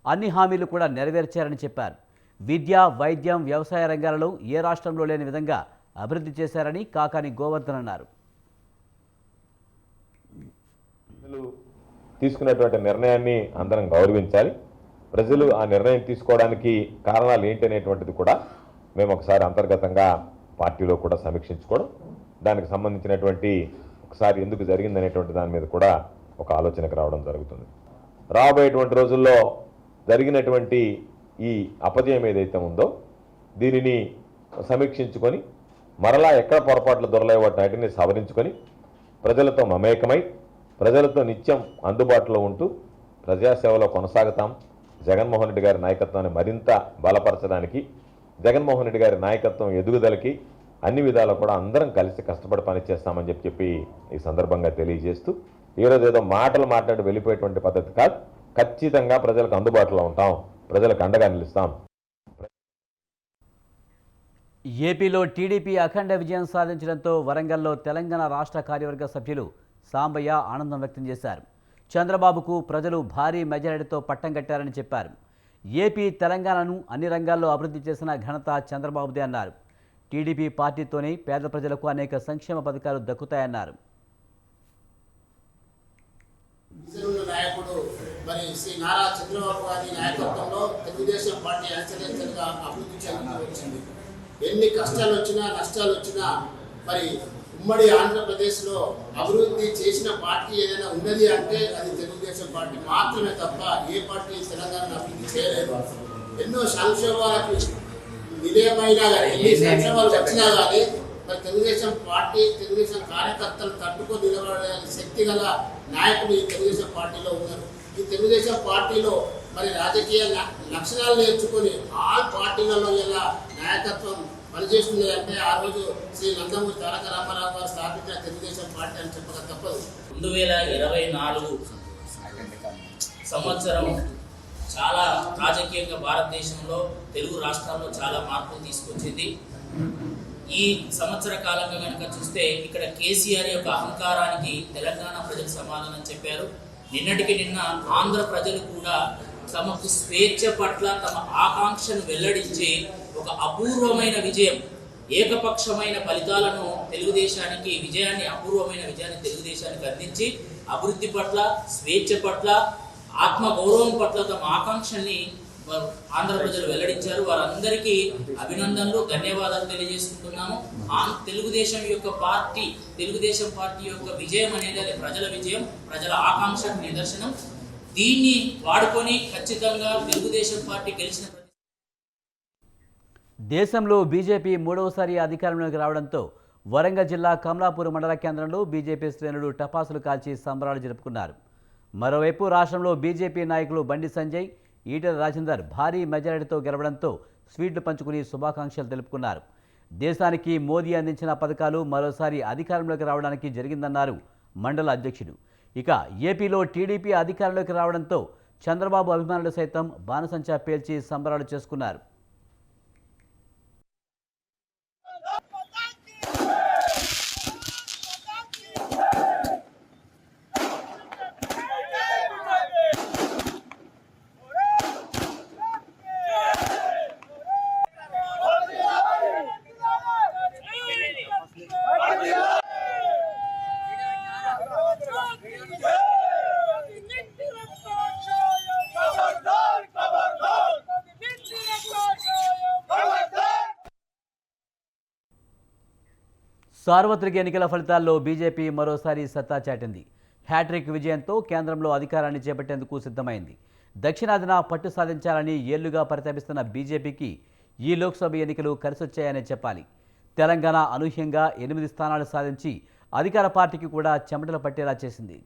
అన్ని హామీలు కూడా నెరవేర్చారని చెప్పారు. విద్య, వైద్యం, వ్యవసాయ రంగాలలో ఏ రాష్ట్రంలో లేని విధంగా అభివృద్ధి చేశారని కాకాని గోవర్ధన్ అన్నారు. తీసుకున్నటువంటి నిర్ణయాన్ని అందరం గౌరవించాలి. ప్రజలు ఆ నిర్ణయం తీసుకోవడానికి కారణాలు ఏంటి అనేటువంటిది కూడా మేము ఒకసారి అంతర్గతంగా పార్టీలో కూడా సమీక్షించుకోవడం, దానికి సంబంధించినటువంటి ఒకసారి ఎందుకు జరిగిందనేటువంటి దాని మీద కూడా ఒక ఆలోచనకు రావడం జరుగుతుంది. రాబోయేటువంటి రోజుల్లో జరిగినటువంటి ఈ అపజయం ఏదైతే ఉందో దీనిని సమీక్షించుకొని మరలా ఎక్కడ పొరపాట్లు దొరలేవో వాటిని సవరించుకొని ప్రజలతో మమేకమై ప్రజలతో నిత్యం అందుబాటులో ఉంటూ ప్రజాసేవలో కొనసాగుతాం. జగన్మోహన్ రెడ్డి గారి నాయకత్వాన్ని మరింత బలపరచడానికి, జగన్మోహన్ రెడ్డి గారి నాయకత్వం ఎదుగుదలకి అన్ని విధాలు కూడా అందరం కలిసి కష్టపడి పనిచేస్తామని చెప్పి ఈ సందర్భంగా తెలియజేస్తూ, ఈరోజు ఏదో మాటలు మాట్లాడి వెళ్ళిపోయేటువంటి పద్ధతి కాదు, ఖచ్చితంగా ప్రజలకు అందుబాటులో ఉంటాం, ప్రజలకు అండగా నిలుస్తాం. ఏపీలో టీడీపీ అఖండ విజయం సాధించడంతో వరంగల్లో తెలంగాణ రాష్ట్ర కార్యవర్గ సభ్యులు సాంబయ్య ఆనందం వ్యక్తం చేశారు. చంద్రబాబుకు ప్రజలు భారీ మెజారిటీతో పట్టం కట్టారని చెప్పారు. ఏపీ తెలంగాణను అన్ని రంగాల్లో అభివృద్ధి చేసిన ఘనత చంద్రబాబుదే అన్నారు. టీడీపీ పార్టీతోనే పేద ప్రజలకు అనేక సంక్షేమ పథకాలు దక్కుతాయన్నారు. నాయకుడు మరి శ్రీ నారా చంద్రబాబు గారి నాయకత్వంలో తెలుగుదేశం పార్టీ అంచెలంచెలుగా అభివృద్ధి చెందుతూ వచ్చింది. ఎన్ని కష్టాలు వచ్చినా నష్టాలు వచ్చినా మరి ఉమ్మడి ఆంధ్రప్రదేశ్లో అభివృద్ధి చేసిన పార్టీ ఏదైనా ఉన్నది అంటే అది తెలుగుదేశం పార్టీ మాత్రమే తప్ప ఏ పార్టీ తెలంగాణను అభివృద్ధి చేయలేదు. ఎన్నో సంక్షేమాలకు నిలయమైనా కానీ ఎన్ని సంక్షేమాలు వచ్చినా కానీ మరి తెలుగుదేశం పార్టీ, తెలుగుదేశం కార్యకర్తలు తట్టుకొని నిలబడే శక్తి గల నాయకులు ఈ తెలుగుదేశం పార్టీలో ఉన్నారు. ఈ తెలుగుదేశం పార్టీలో మరి రాజకీయ లక్షణాలు నేర్చుకొని ఆల్ పార్టీలలో ఇలా నాయకత్వం పనిచేస్తుంది అంటే ఆ రోజు శ్రీ నందమూరి తారక రామారావు గారు స్థాపించిన తెలుగుదేశం పార్టీ అని చెప్పక తప్పదు. 2024 సంవత్సరం చాలా రాజకీయంగా భారతదేశంలో తెలుగు రాష్ట్రాల్లో చాలా మార్పులు తీసుకొచ్చింది. ఈ సంవత్సర కాలంగా కనుక చూస్తే ఇక్కడ కేసీఆర్ యొక్క అహంకారానికి తెలంగాణ ప్రజలు సమాధానం చెప్పారు. నిన్నటికి నిన్న ఆంధ్ర ప్రజలు కూడా తమకు స్వేచ్ఛ పట్ల తమ ఆకాంక్షను వెల్లడించి ఒక అపూర్వమైన విజయం, ఏకపక్షమైన ఫలితాలను తెలుగుదేశానికి అపూర్వమైన విజయాన్ని తెలుగుదేశానికి అందించి అభివృద్ధి పట్ల, స్వేచ్ఛ పట్ల, ఆత్మగౌరవం పట్ల తమ ఆకాంక్షల్ని ఆంధ్ర ప్రజలు వెల్లడించారు. వారందరికీ అభినందనలు, ధన్యవాదాలు తెలియజేసుకుంటున్నాము. తెలుగుదేశం పార్టీ యొక్క విజయం అనేది అది ప్రజల విజయం, ప్రజల ఆకాంక్షకు నిదర్శనం. దీన్ని వాడుకొని ఖచ్చితంగా తెలుగుదేశం పార్టీ గెలిచిన దేశంలో బీజేపీ మూడవసారి అధికారంలోకి రావడంతో వరంగల్ జిల్లా కమలాపూర్ మండల కేంద్రంలో బీజేపీ శ్రేణులు టపాసులు కాల్చి సంబరాలు జరుపుకున్నారు. మరోవైపు రాష్ట్రంలో బీజేపీ నాయకులు బండి సంజయ్, ఈటెల రాజేందర్ భారీ మెజారిటీతో గెలవడంతో స్వీట్లు పంచుకుని శుభాకాంక్షలు తెలుపుకున్నారు. దేశానికి మోదీ అందించిన పథకాలు మరోసారి అధికారంలోకి రావడానికి జరిగిందన్నారు మండల అధ్యక్షుడు. ఇక ఏపీలో టీడీపీ అధికారంలోకి రావడంతో చంద్రబాబు అభిమానులు సైతం బాణసంచా పేల్చి సంబరాలు చేసుకున్నారు. సార్వత్రిక ఎన్నికల ఫలితాల్లో బీజేపీ మరోసారి సత్తా చాటింది. హ్యాట్రిక్ విజయంతో కేంద్రంలో అధికారాన్ని చేపట్టేందుకు సిద్ధమైంది. దక్షిణాదిన పట్టు సాధించాలని ఏళ్లుగా పరితపిస్తున్న బీజేపీకి ఈ లోక్సభ ఎన్నికలు కలిసొచ్చాయనే చెప్పాలి. తెలంగాణ అనూహ్యంగా 8 స్థానాలు సాధించి అధికార పార్టీకి కూడా చెమటలు పట్టేలా చేసింది.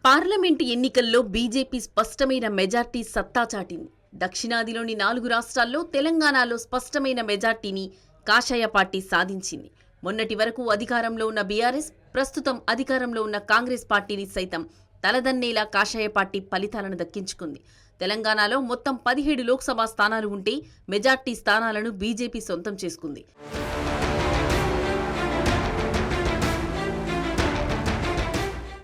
పార్లమెంటు ఎన్నికల్లో బీజేపీ స్పష్టమైన మెజార్టీ సత్తా చాటింది. దక్షిణాదిలోని 4 రాష్ట్రాల్లో, తెలంగాణలో స్పష్టమైన మెజార్టీని కాషాయ పార్టీ సాధించింది. మొన్నటి వరకు అధికారంలో ఉన్న బీఆర్ఎస్, ప్రస్తుతం అధికారంలో ఉన్న కాంగ్రెస్ పార్టీని సైతం తలదన్నేలా కాషాయ పార్టీ ఫలితాలను దక్కించుకుంది. తెలంగాణలో మొత్తం 17 లోక్సభ స్థానాలు ఉంటే మెజార్టీ స్థానాలను బీజేపీ సొంతం చేసుకుంది.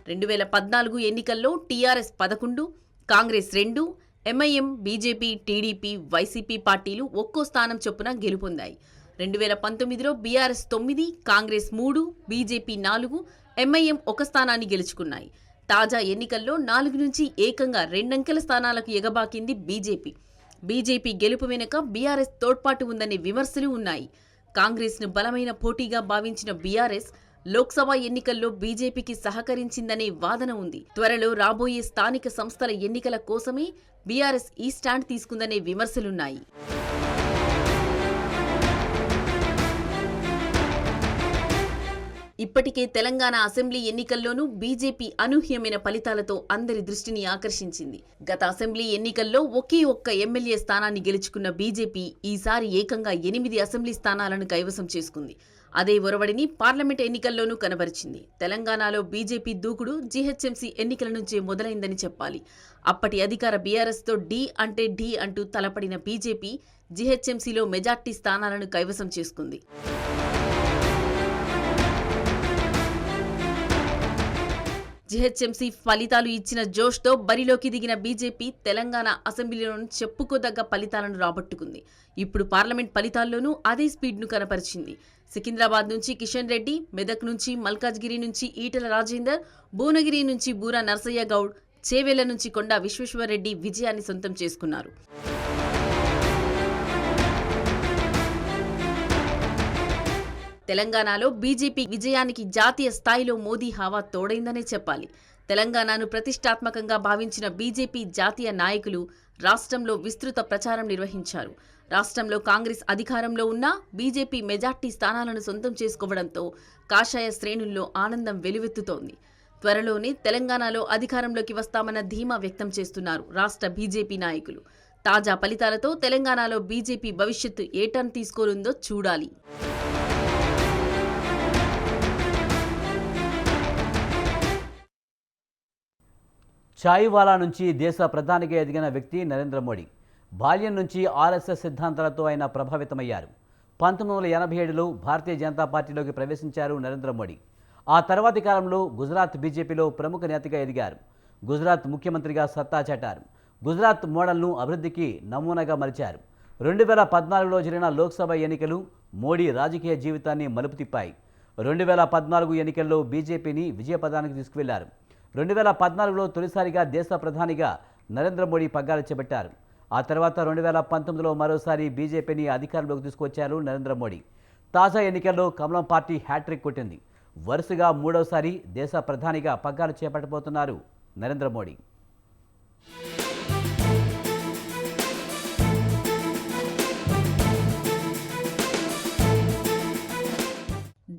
రెండు 2014 ఎన్నికల్లో TRS 11, Congress 2, MIM, BJP, TDP, YCP పార్టీలు ఒక్కో స్థానం చొప్పున గెలుపొందాయి. 2019లో బీఆర్ఎస్ 9, కాంగ్రెస్ 3, బీజేపీ 4, ఎంఐఎం 1 స్థానాన్ని గెలుచుకున్నాయి. తాజా ఎన్నికల్లో 4 నుంచి ఏకంగా 2 అంకెల స్థానాలకు ఎగబాకింది బీజేపీ. బీజేపీ గెలుపు వెనుక బీఆర్ఎస్ తోడ్పాటు ఉందనే విమర్శలు ఉన్నాయి. కాంగ్రెస్ను బలమైన పోటీగా భావించిన బీఆర్ఎస్ లోక్సభ ఎన్నికల్లో బీజేపీకి సహకరించిందనే వాదన ఉంది. త్వరలో రాబోయే స్థానిక సంస్థల ఎన్నికల కోసమే బీఆర్ఎస్ ఈ స్టాండ్ తీసుకుందనే విమర్శలున్నాయి. ఇప్పటికే తెలంగాణ అసెంబ్లీ ఎన్నికల్లోనూ బీజేపీ అనూహ్యమైన ఫలితాలతో అందరి దృష్టిని ఆకర్షించింది. గత అసెంబ్లీ ఎన్నికల్లో ఒకే ఒక్క ఎమ్మెల్యే స్థానాన్ని గెలుచుకున్న బీజేపీ ఈసారి ఏకంగా 8 అసెంబ్లీ స్థానాలను కైవసం చేసుకుంది. అదే ఒరవడిని పార్లమెంట్ ఎన్నికల్లోనూ కనబరిచింది. తెలంగాణలో బీజేపీ దూకుడు జీహెచ్ఎంసీ ఎన్నికల నుంచే మొదలైందని చెప్పాలి. అప్పటి అధికార బీఆర్ఎస్తో ఢీ అంటే ఢీ అంటూ తలపడిన బీజేపీ జీహెచ్ఎంసీలో మెజార్టీ స్థానాలను కైవసం చేసుకుంది. జీహెచ్ఎంసీ ఫలితాలు ఇచ్చిన జోష్తో బరిలోకి దిగిన బీజేపీ తెలంగాణ అసెంబ్లీలోనూ చెప్పుకోదగ్గ ఫలితాలను రాబట్టుకుంది. ఇప్పుడు పార్లమెంట్ ఫలితాల్లోనూ అదే స్పీడ్ను కనపరిచింది. సికింద్రాబాద్ నుంచి కిషన్ రెడ్డి, మెదక్ నుంచి మల్కాజ్గిరి నుంచి ఈటెల రాజేందర్, భువనగిరి నుంచి బూరా నర్సయ్య గౌడ్, చేవెళ్ల నుంచి కొండా విశ్వేశ్వరరెడ్డి విజయాన్ని సొంతం చేసుకున్నారు. తెలంగాణలో బీజేపీ విజయానికి జాతీయ స్థాయిలో మోదీ హవా తోడైందనే చెప్పాలి. తెలంగాణను ప్రతిష్టాత్మకంగా భావించిన బీజేపీ జాతీయ నాయకులు రాష్ట్రంలో విస్తృత ప్రచారం నిర్వహించారు. రాష్ట్రంలో కాంగ్రెస్ అధికారంలో ఉన్నా బీజేపీ మెజార్టీ స్థానాలను సొంతం చేసుకోవడంతో కాషాయ శ్రేణుల్లో ఆనందం వెలువెత్తుతోంది. త్వరలోనే తెలంగాణలో అధికారంలోకి వస్తామన్న ధీమా వ్యక్తం చేస్తున్నారు రాష్ట్ర బీజేపీ నాయకులు. తాజా ఫలితాలతో తెలంగాణలో బీజేపీ భవిష్యత్తు ఏ టర్న్ తీసుకోనుందో చూడాలి. చాయ్వాలా నుంచి దేశ ప్రధానిగా ఎదిగిన వ్యక్తి నరేంద్ర మోడీ. బాల్యం నుంచి ఆర్ఎస్ఎస్ సిద్ధాంతాలతో ఆయన ప్రభావితమయ్యారు. 1987లో భారతీయ జనతా పార్టీలోకి ప్రవేశించారు నరేంద్ర మోడీ. ఆ తర్వాతి కాలంలో గుజరాత్ బీజేపీలో ప్రముఖ నేతగా ఎదిగారు. గుజరాత్ ముఖ్యమంత్రిగా సత్తా చాటారు. గుజరాత్ మోడల్ను అభివృద్ధికి నమూనాగా మలిచారు. 2014లో జరిగిన లోక్సభ ఎన్నికలు మోడీ రాజకీయ జీవితాన్ని మలుపు తిప్పాయి. 2014 ఎన్నికల్లో బీజేపీని విజయపథానికి తీసుకువెళ్లారు. 2014లో తొలిసారిగా దేశ ప్రధానిగా నరేంద్ర మోడీ పగ్గాలు చేపట్టారు. ఆ తర్వాత 2019లో మరోసారి బీజేపీని అధికారంలోకి తీసుకొచ్చారు నరేంద్ర మోడీ. తాజా ఎన్నికల్లో కమలం పార్టీ హ్యాట్రిక్ కొట్టింది. వరుసగా 3వసారి దేశ ప్రధానిగా పగ్గాలు చేపట్టబోతున్నారు నరేంద్ర మోడీ.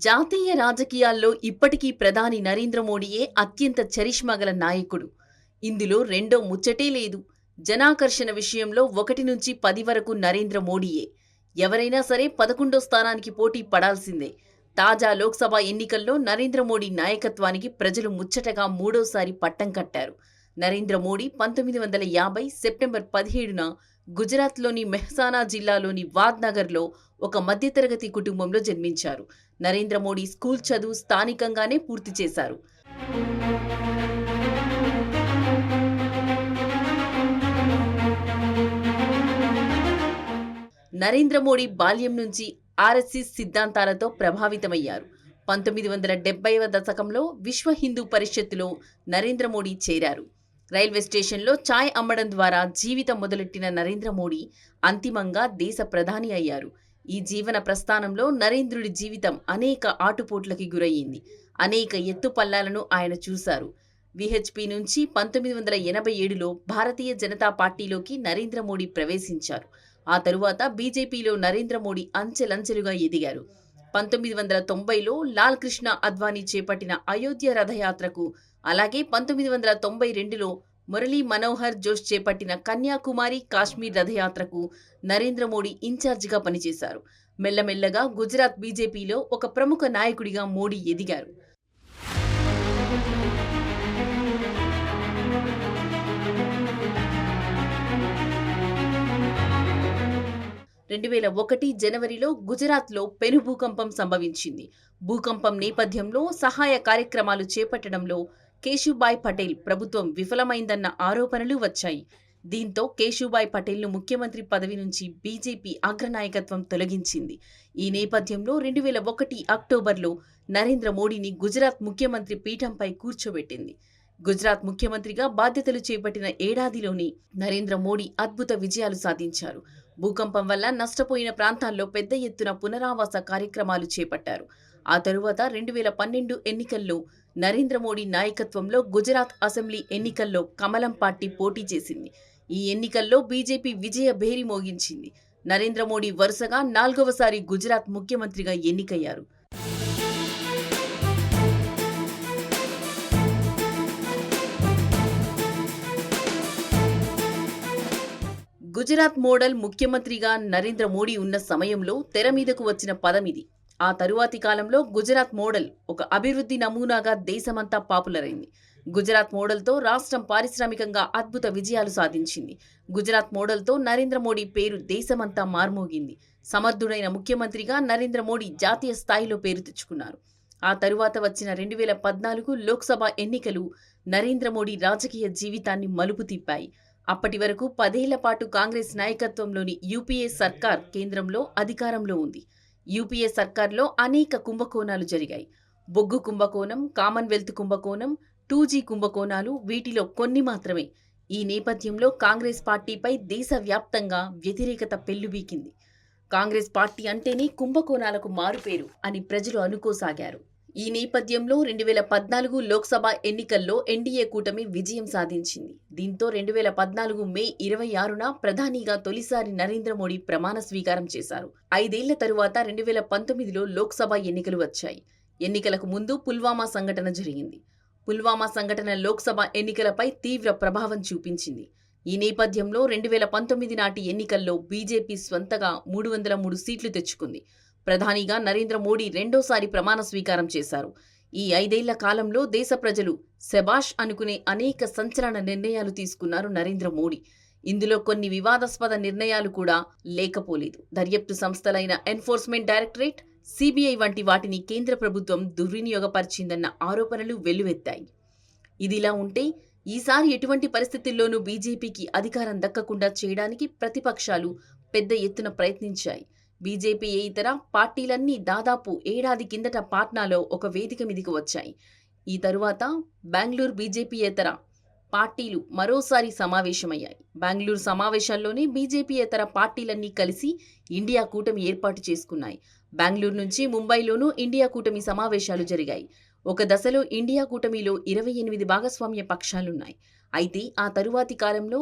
జాతీయ రాజకీయాల్లో ఇప్పటికీ ప్రధాని నరేంద్ర మోడీయే అత్యంత చరిష్మా గల నాయకుడు. ఇందులో రెండో ముచ్చటే లేదు. జనాకర్షణ విషయంలో 1 నుంచి 10 వరకు నరేంద్ర మోడీయే. ఎవరైనా సరే 11వ స్థానానికి పోటీ పడాల్సిందే. తాజా లోక్సభ ఎన్నికల్లో నరేంద్ర మోడీ నాయకత్వానికి ప్రజలు ముచ్చటగా 3వసారి పట్టం కట్టారు. నరేంద్ర మోడీ 1950 సెప్టెంబర్ 17న గుజరాత్లోని మెహసానా జిల్లాలోని వాద్నగర్లో ఒక మధ్యతరగతి కుటుంబంలో జన్మించారు. నరేంద్ర మోడీ స్కూల్ చదువు స్థానికంగానే పూర్తి చేశారు. నరేంద్ర మోడీ బాల్యం నుంచి ఆర్ఎస్ఎస్ సిద్ధాంతాలతో ప్రభావితమయ్యారు. 1970వ దశకంలో విశ్వ హిందూ పరిషత్తులో నరేంద్ర మోడీ చేరారు. రైల్వే స్టేషన్లో ఛాయ్ అమ్మడం ద్వారా జీవితం మొదలెట్టిన నరేంద్ర మోడీ అంతిమంగా దేశ ప్రధాని అయ్యారు. ఈ జీవన ప్రస్థానంలో నరేంద్రుడి జీవితం అనేక ఆటుపోట్లకి గురయ్యింది. అనేక ఎత్తుపల్లాలను ఆయన చూశారు. విహెచ్పి నుంచి 1987లో భారతీయ జనతా పార్టీలోకి నరేంద్ర మోడీ ప్రవేశించారు. ఆ తరువాత బీజేపీలో నరేంద్ర మోడీ అంచెలంచెలుగా ఎదిగారు. 1990లో లాల్ కృష్ణ అద్వానీ చేపట్టిన అయోధ్య రథయాత్రకు, అలాగే 1992లో మురళీ మనోహర్ జోష్ చేపట్టిన కన్యాకుమారి కాశ్మీర్ రథయాత్రకు నరేంద్ర మోడీ ఇన్ఛార్జిగా పనిచేశారు. మెల్లమెల్లగా గుజరాత్ బీజేపీలో ఒక ప్రముఖ నాయకుడిగా మోడీ ఎదిగారు. 2001 జనవరిలో గుజరాత్లో పెను భూకంపం సంభవించింది. భూకంపం నేపథ్యంలో సహాయ కార్యక్రమాలు చేపట్టడంలో కేశుభాయ్ పటేల్ ప్రభుత్వం విఫలమైందన్న ఆరోపణలు వచ్చాయి. దీంతో కేశుభాయ్ పటేల్ను ముఖ్యమంత్రి పదవి నుంచి బీజేపీ అగ్రనాయకత్వం తొలగించింది. ఈ నేపథ్యంలో 2001 అక్టోబర్లో నరేంద్ర మోడీని గుజరాత్ ముఖ్యమంత్రి పీఠంపై కూర్చోబెట్టింది. గుజరాత్ ముఖ్యమంత్రిగా బాధ్యతలు చేపట్టిన ఏడాదిలోనే నరేంద్ర మోడీ అద్భుత విజయాలు సాధించారు. భూకంపం వల్ల నష్టపోయిన ప్రాంతాల్లో పెద్ద ఎత్తున పునరావాస కార్యక్రమాలు చేపట్టారు. ఆ తరువాత 2012 ఎన్నికల్లో నరేంద్ర మోడీ నాయకత్వంలో గుజరాత్ అసెంబ్లీ ఎన్నికల్లో కమలం పార్టీ పోటీ చేసింది. ఈ ఎన్నికల్లో బీజేపీ విజయ భేరి మోగించింది. నరేంద్ర మోడీ వరుసగా 4వసారి గుజరాత్ ముఖ్యమంత్రిగా ఎన్నికయ్యారు. గుజరాత్ మోడల్ ముఖ్యమంత్రిగా నరేంద్ర మోడీ ఉన్న సమయంలో తెర మీదకు వచ్చిన పదమిది. ఆ తరువాతి కాలంలో గుజరాత్ మోడల్ ఒక అభివృద్ధి నమూనాగా దేశమంతా పాపులర్ అయింది. గుజరాత్ మోడల్తో రాష్ట్రం పారిశ్రామికంగా అద్భుత విజయాలు సాధించింది. గుజరాత్ మోడల్తో నరేంద్ర మోడీ పేరు దేశమంతా మార్మోగింది. సమర్థుడైన ముఖ్యమంత్రిగా నరేంద్ర మోడీ జాతీయ స్థాయిలో పేరు తెచ్చుకున్నారు. ఆ తరువాత వచ్చిన 2014 లోక్సభ ఎన్నికలు నరేంద్ర మోడీ రాజకీయ జీవితాన్ని మలుపు తిప్పాయి. అప్పటి వరకు 10 ఏళ్ల పాటు కాంగ్రెస్ నాయకత్వంలోని యూపీఏ సర్కార్ కేంద్రంలో అధికారంలో ఉంది. యూపీఏ సర్కార్లో అనేక కుంభకోణాలు జరిగాయి. బొగ్గు కుంభకోణం, కామన్వెల్త్ కుంభకోణం, 2G కుంభకోణాలు వీటిలో కొన్ని మాత్రమే. ఈ నేపథ్యంలో కాంగ్రెస్ పార్టీపై దేశవ్యాప్తంగా వ్యతిరేకత పెల్లుబీకింది. కాంగ్రెస్ పార్టీ అంటేనే కుంభకోణాలకు మారుపేరు అని ప్రజలు అనుకోసాగారు. ఈ నేపథ్యంలో 2014 లోక్సభ ఎన్నికల్లో ఎన్డీఏ కూటమి విజయం సాధించింది. దీంతో 2014 మే 26న ప్రధానిగా తొలిసారి నరేంద్ర మోడీ ప్రమాణ స్వీకారం చేశారు. 5 ఏళ్ల తరువాత 2019లో లోక్సభ ఎన్నికలు వచ్చాయి. ఎన్నికలకు ముందు పుల్వామా సంఘటన జరిగింది. పుల్వామా సంఘటన లోక్సభ ఎన్నికలపై తీవ్ర ప్రభావం చూపించింది. ఈ నేపథ్యంలో 2019 నాటి ఎన్నికల్లో బీజేపీ స్వంతగా 303 సీట్లు తెచ్చుకుంది. ప్రధానిగా నరేంద్ర మోడీ రెండోసారి ప్రమాణ స్వీకారం చేశారు. ఈ 5 ఏళ్ల కాలంలో దేశ ప్రజలు శబాష్ అనుకునే అనేక సంచలన నిర్ణయాలు తీసుకున్నారు నరేంద్ర మోడీ. ఇందులో కొన్ని వివాదాస్పద నిర్ణయాలు కూడా లేకపోలేదు. దర్యాప్తు సంస్థలైన ఎన్ఫోర్స్మెంట్ డైరెక్టరేట్, సిబిఐ వంటి వాటిని కేంద్ర ప్రభుత్వం దుర్వినియోగపరిచిందన్న ఆరోపణలు వెల్లువెత్తాయి. ఇదిలా ఉంటే ఈసారి ఎటువంటి పరిస్థితుల్లోనూ బీజేపీకి అధికారం దక్కకుండా చేయడానికి ప్రతిపక్షాలు పెద్ద ఎత్తున ప్రయత్నించాయి. బీజేపీ ఇతర పార్టీలన్నీ దాదాపు ఏడాది కిందట పాట్నాలో ఒక వేదిక మీదికి వచ్చాయి. ఈ తరువాత బెంగళూరు బీజేపీయేతర పార్టీలు మరోసారి సమావేశమయ్యాయి. బెంగళూరు సమావేశాల్లోనే బీజేపీయేతర పార్టీలన్నీ కలిసి ఇండియా కూటమి ఏర్పాటు చేసుకున్నాయి. బెంగళూరు నుంచి ముంబైలోనూ ఇండియా కూటమి సమావేశాలు జరిగాయి. ఒక దశలో ఇండియా కూటమిలో 28 భాగస్వామ్య పక్షాలున్నాయి. అయితే ఆ తరువాతి కాలంలో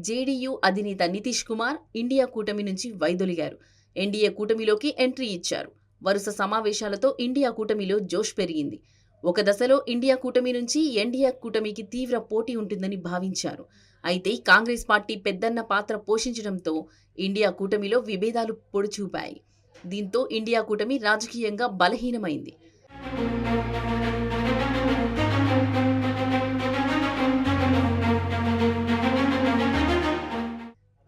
జేడీయూ అధినేత నితీష్ కుమార్ ఇండియా కూటమి నుంచి వైదొలిగారు. ఎన్డీఏ కూటమిలోకి ఎంట్రీ ఇచ్చారు. వరుస సమావేశాలతో ఇండియా కూటమిలో జోష్ పెరిగింది. ఒక దశలో ఇండియా కూటమి నుంచి ఎన్డీఏ కూటమికి తీవ్ర పోటీ ఉంటుందని భావించారు. అయితే కాంగ్రెస్ పార్టీ పెద్దన్న పాత్ర పోషించడంతో ఇండియా కూటమిలో విభేదాలు పొడిచూపాయి. దీంతో ఇండియా కూటమి రాజకీయంగా బలహీనమైంది.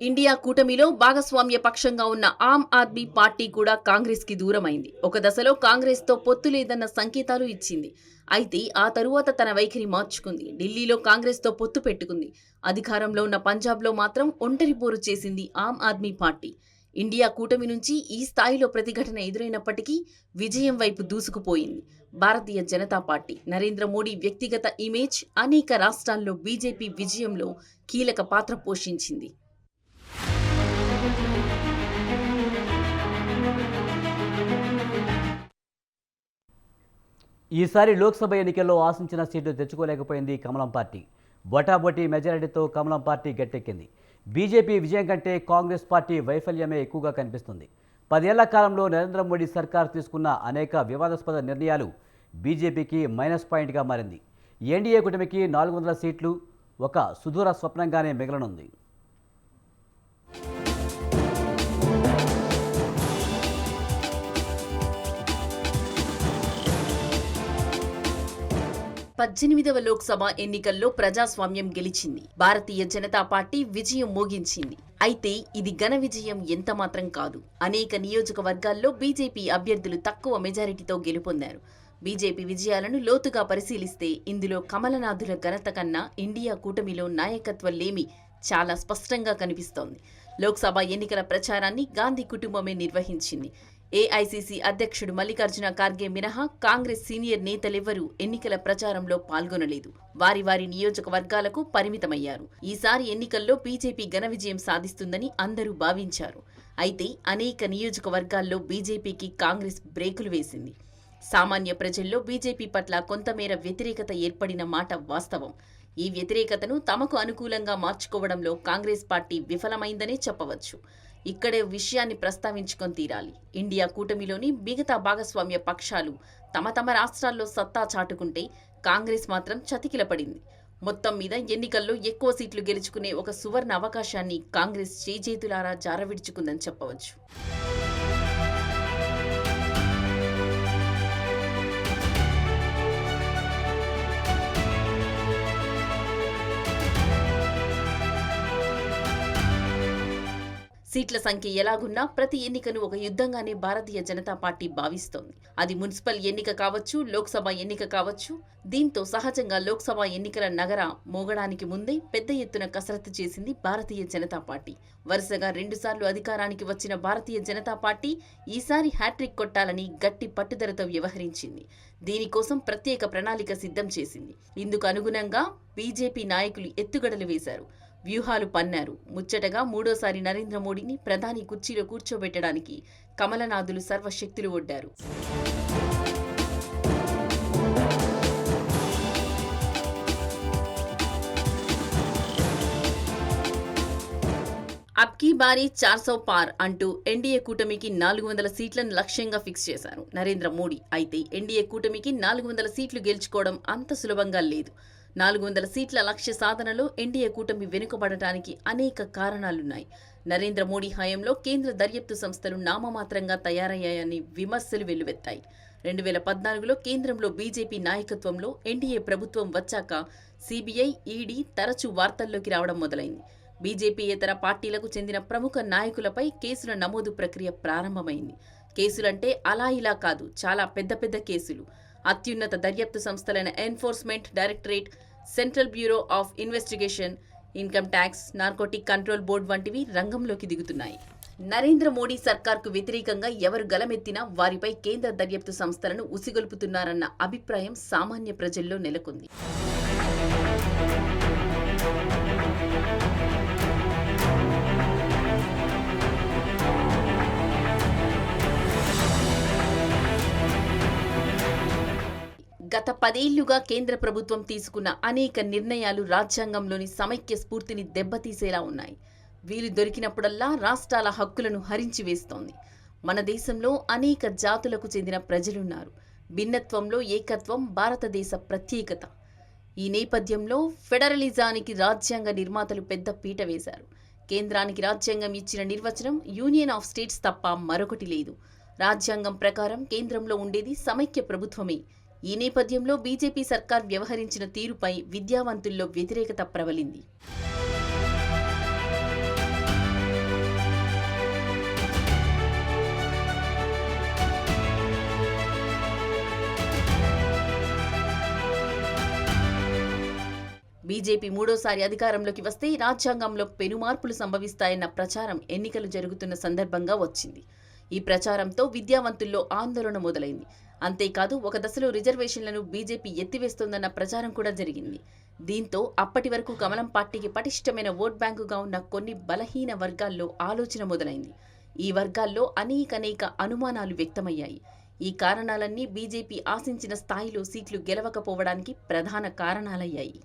ఇండియా కూటమిలో భాగస్వామ్య పక్షంగా ఉన్న ఆమ్ ఆద్మీ పార్టీ కూడా కాంగ్రెస్ కి దూరమైంది. ఒక దశలో కాంగ్రెస్ తో పొత్తు లేదన్న సంకేతాలు ఇచ్చింది. అయితే ఆ తరువాత తన వైఖరి మార్చుకుంది. ఢిల్లీలో కాంగ్రెస్ తో పొత్తు పెట్టుకుంది. అధికారంలో ఉన్న పంజాబ్లో మాత్రం ఒంటరి పోరు చేసింది ఆమ్ ఆద్మీ పార్టీ. ఇండియా కూటమి నుంచి ఈ స్థాయిలో ప్రతిఘటన ఎదురైనప్పటికీ విజయం వైపు దూసుకుపోయింది భారతీయ జనతా పార్టీ. నరేంద్ర మోడీ వ్యక్తిగత ఇమేజ్ అనేక రాష్ట్రాల్లో బీజేపీ విజయంలో కీలక పాత్ర పోషించింది. ఈసారి లోక్సభ ఎన్నికల్లో ఆశించిన సీట్లు తెచ్చుకోలేకపోయింది కమలం పార్టీ. బొటాబొటీ మెజారిటీతో కమలం పార్టీ గట్టెక్కింది. బీజేపీ విజయం కంటే కాంగ్రెస్ పార్టీ వైఫల్యమే ఎక్కువగా కనిపిస్తుంది. 10 ఏళ్ల కాలంలో నరేంద్ర మోడీ సర్కార్ తీసుకున్న అనేక వివాదాస్పద నిర్ణయాలు బీజేపీకి మైనస్ పాయింట్గా మారింది. ఎన్డీఏ కూటమికి 400 సీట్లు ఒక సుదూర స్వప్నంగానే మిగలనుంది. పద్దెనిమిదవ లోక్సభ ఎన్నికల్లో ప్రజాస్వామ్యం గెలిచింది. భారతీయ జనతా పార్టీ విజయం మోగించింది. అయితే ఇది ఘన విజయం ఎంతమాత్రం కాదు. అనేక నియోజకవర్గాల్లో బీజేపీ అభ్యర్థులు తక్కువ మెజారిటీతో గెలుపొందారు. బీజేపీ విజయాలను లోతుగా పరిశీలిస్తే ఇందులో కమలనాథుల ఘనత కన్నా ఇండియా కూటమిలో నాయకత్వ లేమి చాలా స్పష్టంగా కనిపిస్తోంది. లోక్సభ ఎన్నికల ప్రచారాన్ని గాంధీ కుటుంబమే నిర్వహించింది. ఏఐసీసీ అధ్యక్షుడు మల్లికార్జున ఖార్గే మినహా కాంగ్రెస్ సీనియర్ నేతలెవ్వరూ ఎన్నికల ప్రచారంలో పాల్గొనలేదు. వారి వారి నియోజకవర్గాలకు పరిమితమయ్యారు. ఈసారి ఎన్నికల్లో బీజేపీ ఘన విజయం సాధిస్తుందని అందరూ భావించారు. అయితే అనేక నియోజకవర్గాల్లో బీజేపీకి కాంగ్రెస్ బ్రేకులు వేసింది. సామాన్య ప్రజల్లో బీజేపీ పట్ల కొంతమేర వ్యతిరేకత ఏర్పడిన మాట వాస్తవం. ఈ వ్యతిరేకతను తమకు అనుకూలంగా మార్చుకోవడంలో కాంగ్రెస్ పార్టీ విఫలమైందనే చెప్పవచ్చు. ఇక్కడే విషయాన్ని ప్రస్తావించుకొని తీరాలి. ఇండియా కూటమిలోని మిగతా భాగస్వామ్య పక్షాలు తమ తమ రాష్ట్రాల్లో సత్తా చాటుకుంటే కాంగ్రెస్ మాత్రం చతికిలపడింది. మొత్తం మీద ఎన్నికల్లో ఎక్కువ సీట్లు గెలుచుకునే ఒక సువర్ణ అవకాశాన్ని కాంగ్రెస్ చేజేతులారా జారవిడుచుకుందని చెప్పవచ్చు. సీట్ల సంఖ్య ఎలాగున్నా ప్రతి ఎన్నికను ఒక యుద్ధంగానే భారతీయ జనతా పార్టీ భావిస్తోంది. అది మున్సిపల్ ఎన్నిక కావచ్చు, లోక్సభ ఎన్నిక కావచ్చు. దీంతో సహజంగా లోక్సభ ఎన్నికల నగర మోగడానికి ముందే పెద్ద ఎత్తున కసరత్తు చేసింది భారతీయ జనతా పార్టీ. వరుసగా 2 సార్లు అధికారానికి వచ్చిన భారతీయ జనతా పార్టీ ఈసారి హ్యాట్రిక్ కొట్టాలని గట్టి పట్టుదలతో వ్యవహరించింది. దీనికోసం ప్రత్యేక ప్రణాళిక సిద్ధం చేసింది. ఇందుకు అనుగుణంగా బీజేపీ నాయకులు ఎత్తుగడలు వేశారు, వ్యూహాలు పన్నారు. ముచ్చటగా 3వ నరేంద్ర మోడీని ప్రధాని కుర్చీలో కూర్చోబెట్టడానికి కమలనాథులు సర్వశక్తులు ఒడ్డారు. అబ్కీ బారీ 400 పార్ అంటూ ఎన్డీఏ కూటమికి 400 సీట్లను లక్ష్యంగా ఫిక్స్ చేశారు నరేంద్ర మోడీ. అయితే ఎన్డీఏ కూటమికి 400 సీట్లు గెలుచుకోవడం అంత సులభంగా లేదు. 400 సీట్ల లక్ష్య సాధనలో ఎన్డీఏ కూటమి వెనుకబడటానికి అనేక కారణాలున్నాయి. నరేంద్ర మోడీ హయాంలో కేంద్ర దర్యాప్తు సంస్థలు నామమాత్రంగా తయారయ్యాయని విమర్శలు వెల్లువెత్తాయి. 2014లో కేంద్రంలో బీజేపీ నాయకత్వంలో ఎన్డీఏ ప్రభుత్వం వచ్చాక సీబీఐ, ఈడీ తరచూ వార్తల్లోకి రావడం మొదలైంది. బీజేపీయేతర పార్టీలకు చెందిన ప్రముఖ నాయకులపై కేసుల నమోదు ప్రక్రియ ప్రారంభమైంది. కేసులంటే అలా ఇలా కాదు, చాలా పెద్ద పెద్ద కేసులు. అత్యున్నత దర్యాప్తు సంస్థలైన enforcement directorate, central bureau of investigation, income tax, narcotic control board వంటివి రంగంలోకి దిగుతున్నాయి. నరేంద్ర మోడీ సర్కార్కు వ్యతిరేకంగా ఎవరు గలమెత్తినా వారిపై కేంద్ర దర్యాప్తు సంస్థలను ఉసిగొల్పుతున్నారన్న అభిప్రాయం సామాన్య ప్రజల్లో నెలకొంది. గత 10 ఏళ్లుగా కేంద్ర ప్రభుత్వం తీసుకున్న అనేక నిర్ణయాలు రాజ్యాంగంలోని సమైక్య స్ఫూర్తిని దెబ్బతీసేలా ఉన్నాయి. వీలు దొరికినప్పుడల్లా రాష్ట్రాల హక్కులను హరించి వేస్తోంది. మన దేశంలో అనేక జాతులకు చెందిన ప్రజలున్నారు. భిన్నత్వంలో ఏకత్వం భారతదేశ ప్రత్యేకత. ఈ నేపథ్యంలో ఫెడరలిజానికి రాజ్యాంగ నిర్మాతలు పెద్ద పీట వేశారు. కేంద్రానికి రాజ్యాంగం ఇచ్చిన నిర్వచనం యూనియన్ ఆఫ్ స్టేట్స్ తప్ప మరొకటి లేదు. రాజ్యాంగం ప్రకారం కేంద్రంలో ఉండేది సమైక్య ప్రభుత్వమే. ఈ నేపథ్యంలో బీజేపీ సర్కార్ వ్యవహరించిన తీరుపై విద్యావంతుల్లో వ్యతిరేకత ప్రబలింది. బీజేపీ 3వసారి అధికారంలోకి వస్తే రాజ్యాంగంలో పెనుమార్పులు సంభవిస్తాయన్న ప్రచారం ఎన్నికలు జరుగుతున్న సందర్భంగా వచ్చింది. ఈ ప్రచారంతో విద్యావంతుల్లో ఆందోళన మొదలైంది. అంతేకాదు ఒక దశలో రిజర్వేషన్లను బీజేపీ ఎత్తివేస్తోందన్న ప్రచారం కూడా జరిగింది. దీంతో అప్పటి వరకు కమలం పార్టీకి పటిష్టమైన ఓట్ బ్యాంకుగా ఉన్న కొన్ని బలహీన వర్గాల్లో ఆలోచన మొదలైంది. ఈ వర్గాల్లో అనేక అనుమానాలు వ్యక్తమయ్యాయి. ఈ కారణాలన్నీ బీజేపీ ఆశించిన స్థాయిలో సీట్లు గెలవకపోవడానికి ప్రధాన కారణాలయ్యాయి.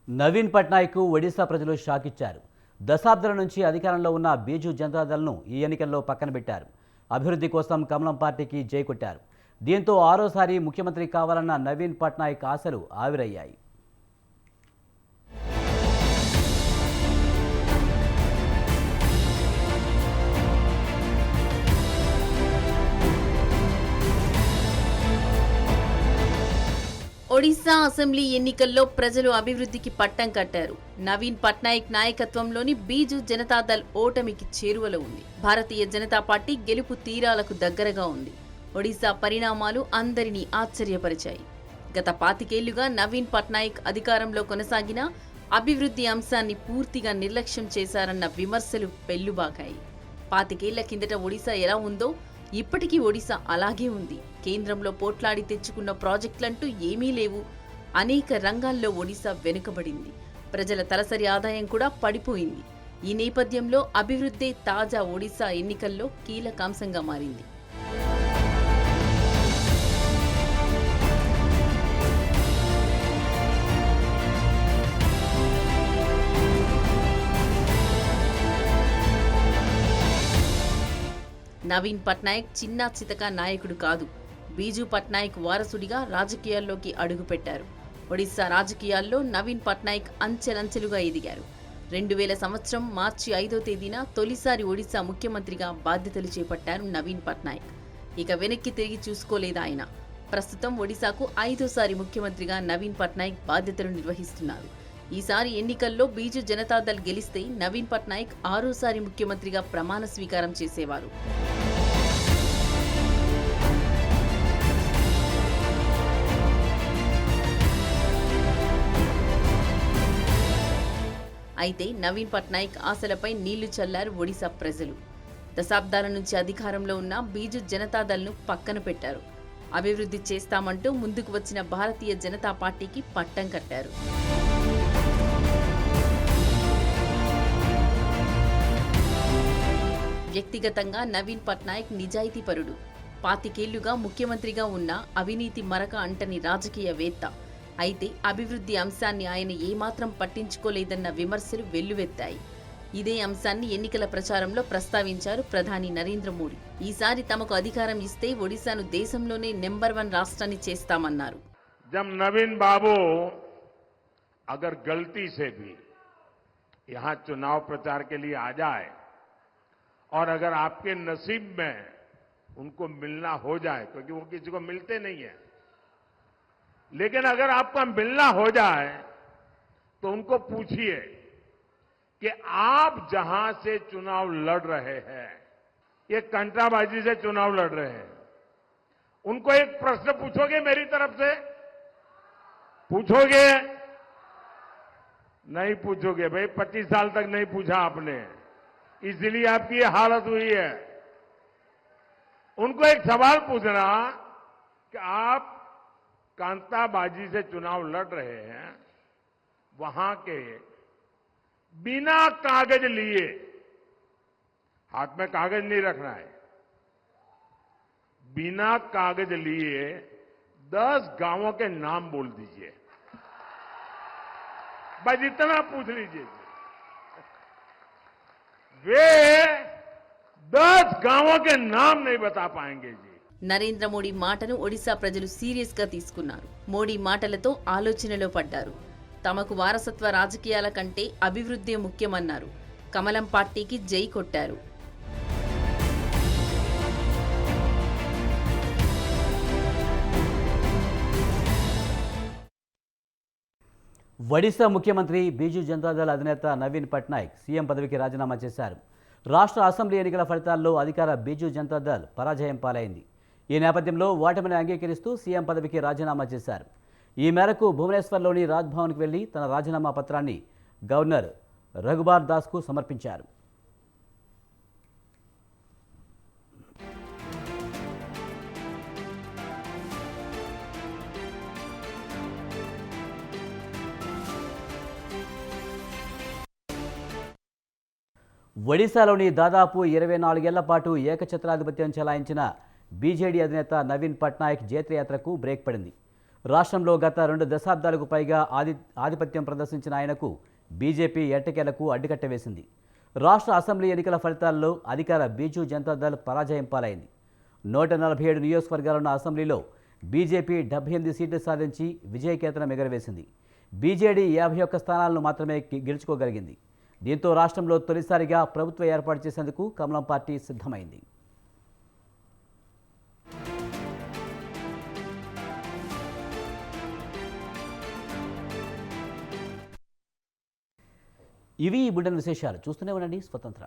నవీన్ పట్నాయక్కు ఒడిశా ప్రజలు షాక్ ఇచ్చారు. దశాబ్దాల నుంచి అధికారంలో ఉన్న బీజు జనతాదళ్ను ఈ ఎన్నికల్లో పక్కన పెట్టారు. అభివృద్ధి కోసం కమలం పార్టీకి జై కొట్టారు. దీంతో ఆరోసారి ముఖ్యమంత్రి కావాలన్న నవీన్ పట్నాయక్ ఆశలు ఆవిరయ్యాయి. ఒడిశా అసెంబ్లీ ఎన్నికల్లో ప్రజలు అభివృద్ధికి పట్టం కట్టారు. నవీన్ పట్నాయక్ నాయకత్వంలోని బీజు జనతాదళ్ ఓటమికి చేరువలో ఉంది. భారతీయ జనతా పార్టీ గెలుపు తీరాలకు దగ్గరగా ఉంది. ఒడిశా పరిణామాలు అందరినీ ఆశ్చర్యపరిచాయి. గత 25 ఏళ్లుగా నవీన్ పట్నాయక్ అధికారంలో కొనసాగినా అభివృద్ధి అంశాన్ని పూర్తిగా నిర్లక్ష్యం చేశారన్న విమర్శలు పెళ్లుబాకాయి. 25 ఏళ్ల కిందట ఒడిశా ఎలా ఉందో ఇప్పటికీ ఒడిశా అలాగే ఉంది. కేంద్రంలో పోట్లాడి తెచ్చుకున్న ప్రాజెక్టులంటూ ఏమీ లేవు. అనేక రంగాల్లో ఒడిశా వెనుకబడింది. ప్రజల తలసరి ఆదాయం కూడా పడిపోయింది. ఈ నేపథ్యంలో అభివృద్ధి తాజా ఒడిశా ఎన్నికల్లో కీలక అంశంగా మారింది. నవీన్ పట్నాయక్ చిన్నా చితక నాయకుడు కాదు. బీజు పట్నాయక్ వారసుడిగా రాజకీయాల్లోకి అడుగుపెట్టారు. ఒడిశా రాజకీయాల్లో నవీన్ పట్నాయక్ అంచెలంచెలుగా ఎదిగారు. 2000 సంవత్సరం మార్చి 5వ తేదీన తొలిసారి ఒడిశా ముఖ్యమంత్రిగా బాధ్యతలు చేపట్టారు నవీన్ పట్నాయక్. ఇక వెనక్కి తిరిగి చూసుకోలేదు ఆయన. ప్రస్తుతం ఒడిశాకు 5వసారి ముఖ్యమంత్రిగా నవీన్ పట్నాయక్ బాధ్యతలు నిర్వహిస్తున్నారు. ఈసారి ఎన్నికల్లో బీజు జనతాదళ్ గెలిస్తే నవీన్ పట్నాయక్ 6వసారి ముఖ్యమంత్రిగా ప్రమాణ స్వీకారం చేసేవారు. అయితే నవీన్ పట్నాయక్ ఆశలపై నీళ్లు చల్లారు ఒడిశా ప్రజలు. దశాబ్దాల నుంచి అధికారంలో ఉన్న బీజు జనతాదళ్ను పక్కన పెట్టారు. అభివృద్ధి చేస్తామంటూ ముందుకు వచ్చిన భారతీయ జనతా పార్టీకి పట్టం కట్టారు. వ్యక్తిగతంగా నవీన్ పట్నాయక్ నిజాయితీపరుడు. 25 ఏళ్లుగా ముఖ్యమంత్రిగా ఉన్న అవినీతి మరక అంటని రాజకీయవేత్త. అయితే అభివృద్ధి అంశాన్ని ఆయన ఏమాత్రం పట్టించుకోలేదన్న విమర్శలు వెల్లువెత్తాయి. ఇదే అంశాన్ని ఎన్నికల ప్రచారంలో ప్రస్తావించారు ప్రధాని నరేంద్ర మోడీ. ఈసారి తమకు అధికారం ఇస్తే ఒడిశాను దేశంలోనే నెంబర్ 1 రాష్ట్రాన్ని చేస్తామన్నారు. जब नवीन बाबू अगर गलती से भी यहां चुनाव प्रचार के लिए आ जाए और अगर आपके नसीब में उनको मिलना हो जाए, क्योंकि वो किसी को मिलते नहीं है, लेकिन अगर आपका मिलना हो जाए तो उनको पूछिए कि आप जहां से चुनाव लड़ रहे हैं, ये कंटाबाजी से चुनाव लड़ रहे हैं, उनको एक प्रश्न पूछोगे मेरी तरफ से? पूछोगे? नहीं पूछोगे भाई, 25 साल तक नहीं पूछा आपने, इसलिए आपकी ये हालत हुई है। उनको एक सवाल पूछना कि आप कांताबाजी से चुनाव लड़ रहे हैं, वहां के बिना कागज लिए, हाथ में कागज नहीं रखना है, बिना कागज लिए 10 गांवों के नाम बोल दीजिए, बस इतना पूछ लीजिए। वे 10 गांवों के नाम नहीं बता पाएंगे जी। నరేంద్ర మోడీ మాటను ఒడిశా ప్రజలు సీరియస్ గా తీసుకున్నారు. మోడీ మాటలతో ఆలోచనలో పడ్డారు. తమకు వారసత్వ రాజకీయాల కంటే అభివృద్ధి ముఖ్యమన్నారు. కమలం పార్టీకి జై కొట్టారు. ఒడిశా ముఖ్యమంత్రి బీజు జనతాదళ్ అధినేత నవీన్ పట్నాయక్ సీఎం పదవికి రాజీనామా చేశారు. రాష్ట్ర అసెంబ్లీ ఎన్నికల ఫలితాల్లో అధికార బీజు జనతాదళ్ పరాజయం పాలైంది. ఈ నేపథ్యంలో ఓటమిని అంగీకరిస్తూ సీఎం పదవికి రాజీనామా చేశారు. ఈ మేరకు భువనేశ్వర్లోని రాజ్భవన్కు వెళ్లి తన రాజీనామా పత్రాన్ని గవర్నర్ రఘుబార్ దాస్కు సమర్పించారు. ఒడిశాలోని దాదాపు 24 ఏళ్ల పాటు ఏకఛత్రాధిపత్యం చెలాయించిన బీజేడీ అధినేత నవీన్ పట్నాయక్ జైత్రయాత్రకు బ్రేక్ పడింది. రాష్ట్రంలో గత 2 దశాబ్దాలకు పైగా ఆధిపత్యం ప్రదర్శించిన ఆయనకు బీజేపీ ఎట్టకేలకు అడ్డుకట్ట వేసింది. రాష్ట్ర అసెంబ్లీ ఎన్నికల ఫలితాల్లో అధికార బీజూ జనతాదళ్ పరాజయం పాలైంది. 147 నియోజకవర్గాలున్న అసెంబ్లీలో బీజేపీ 78 సీట్లు సాధించి విజయకేతనం ఎగరవేసింది. బీజేడీ 51 స్థానాలను మాత్రమే గెలుచుకోగలిగింది. దీంతో రాష్ట్రంలో తొలిసారిగా ప్రభుత్వం ఏర్పాటు చేసేందుకు కమలం పార్టీ సిద్ధమైంది. ఇవి ఈ బులెటిన్ విశేషాలు. చూస్తూనే ఉండండి స్వతంత్ర.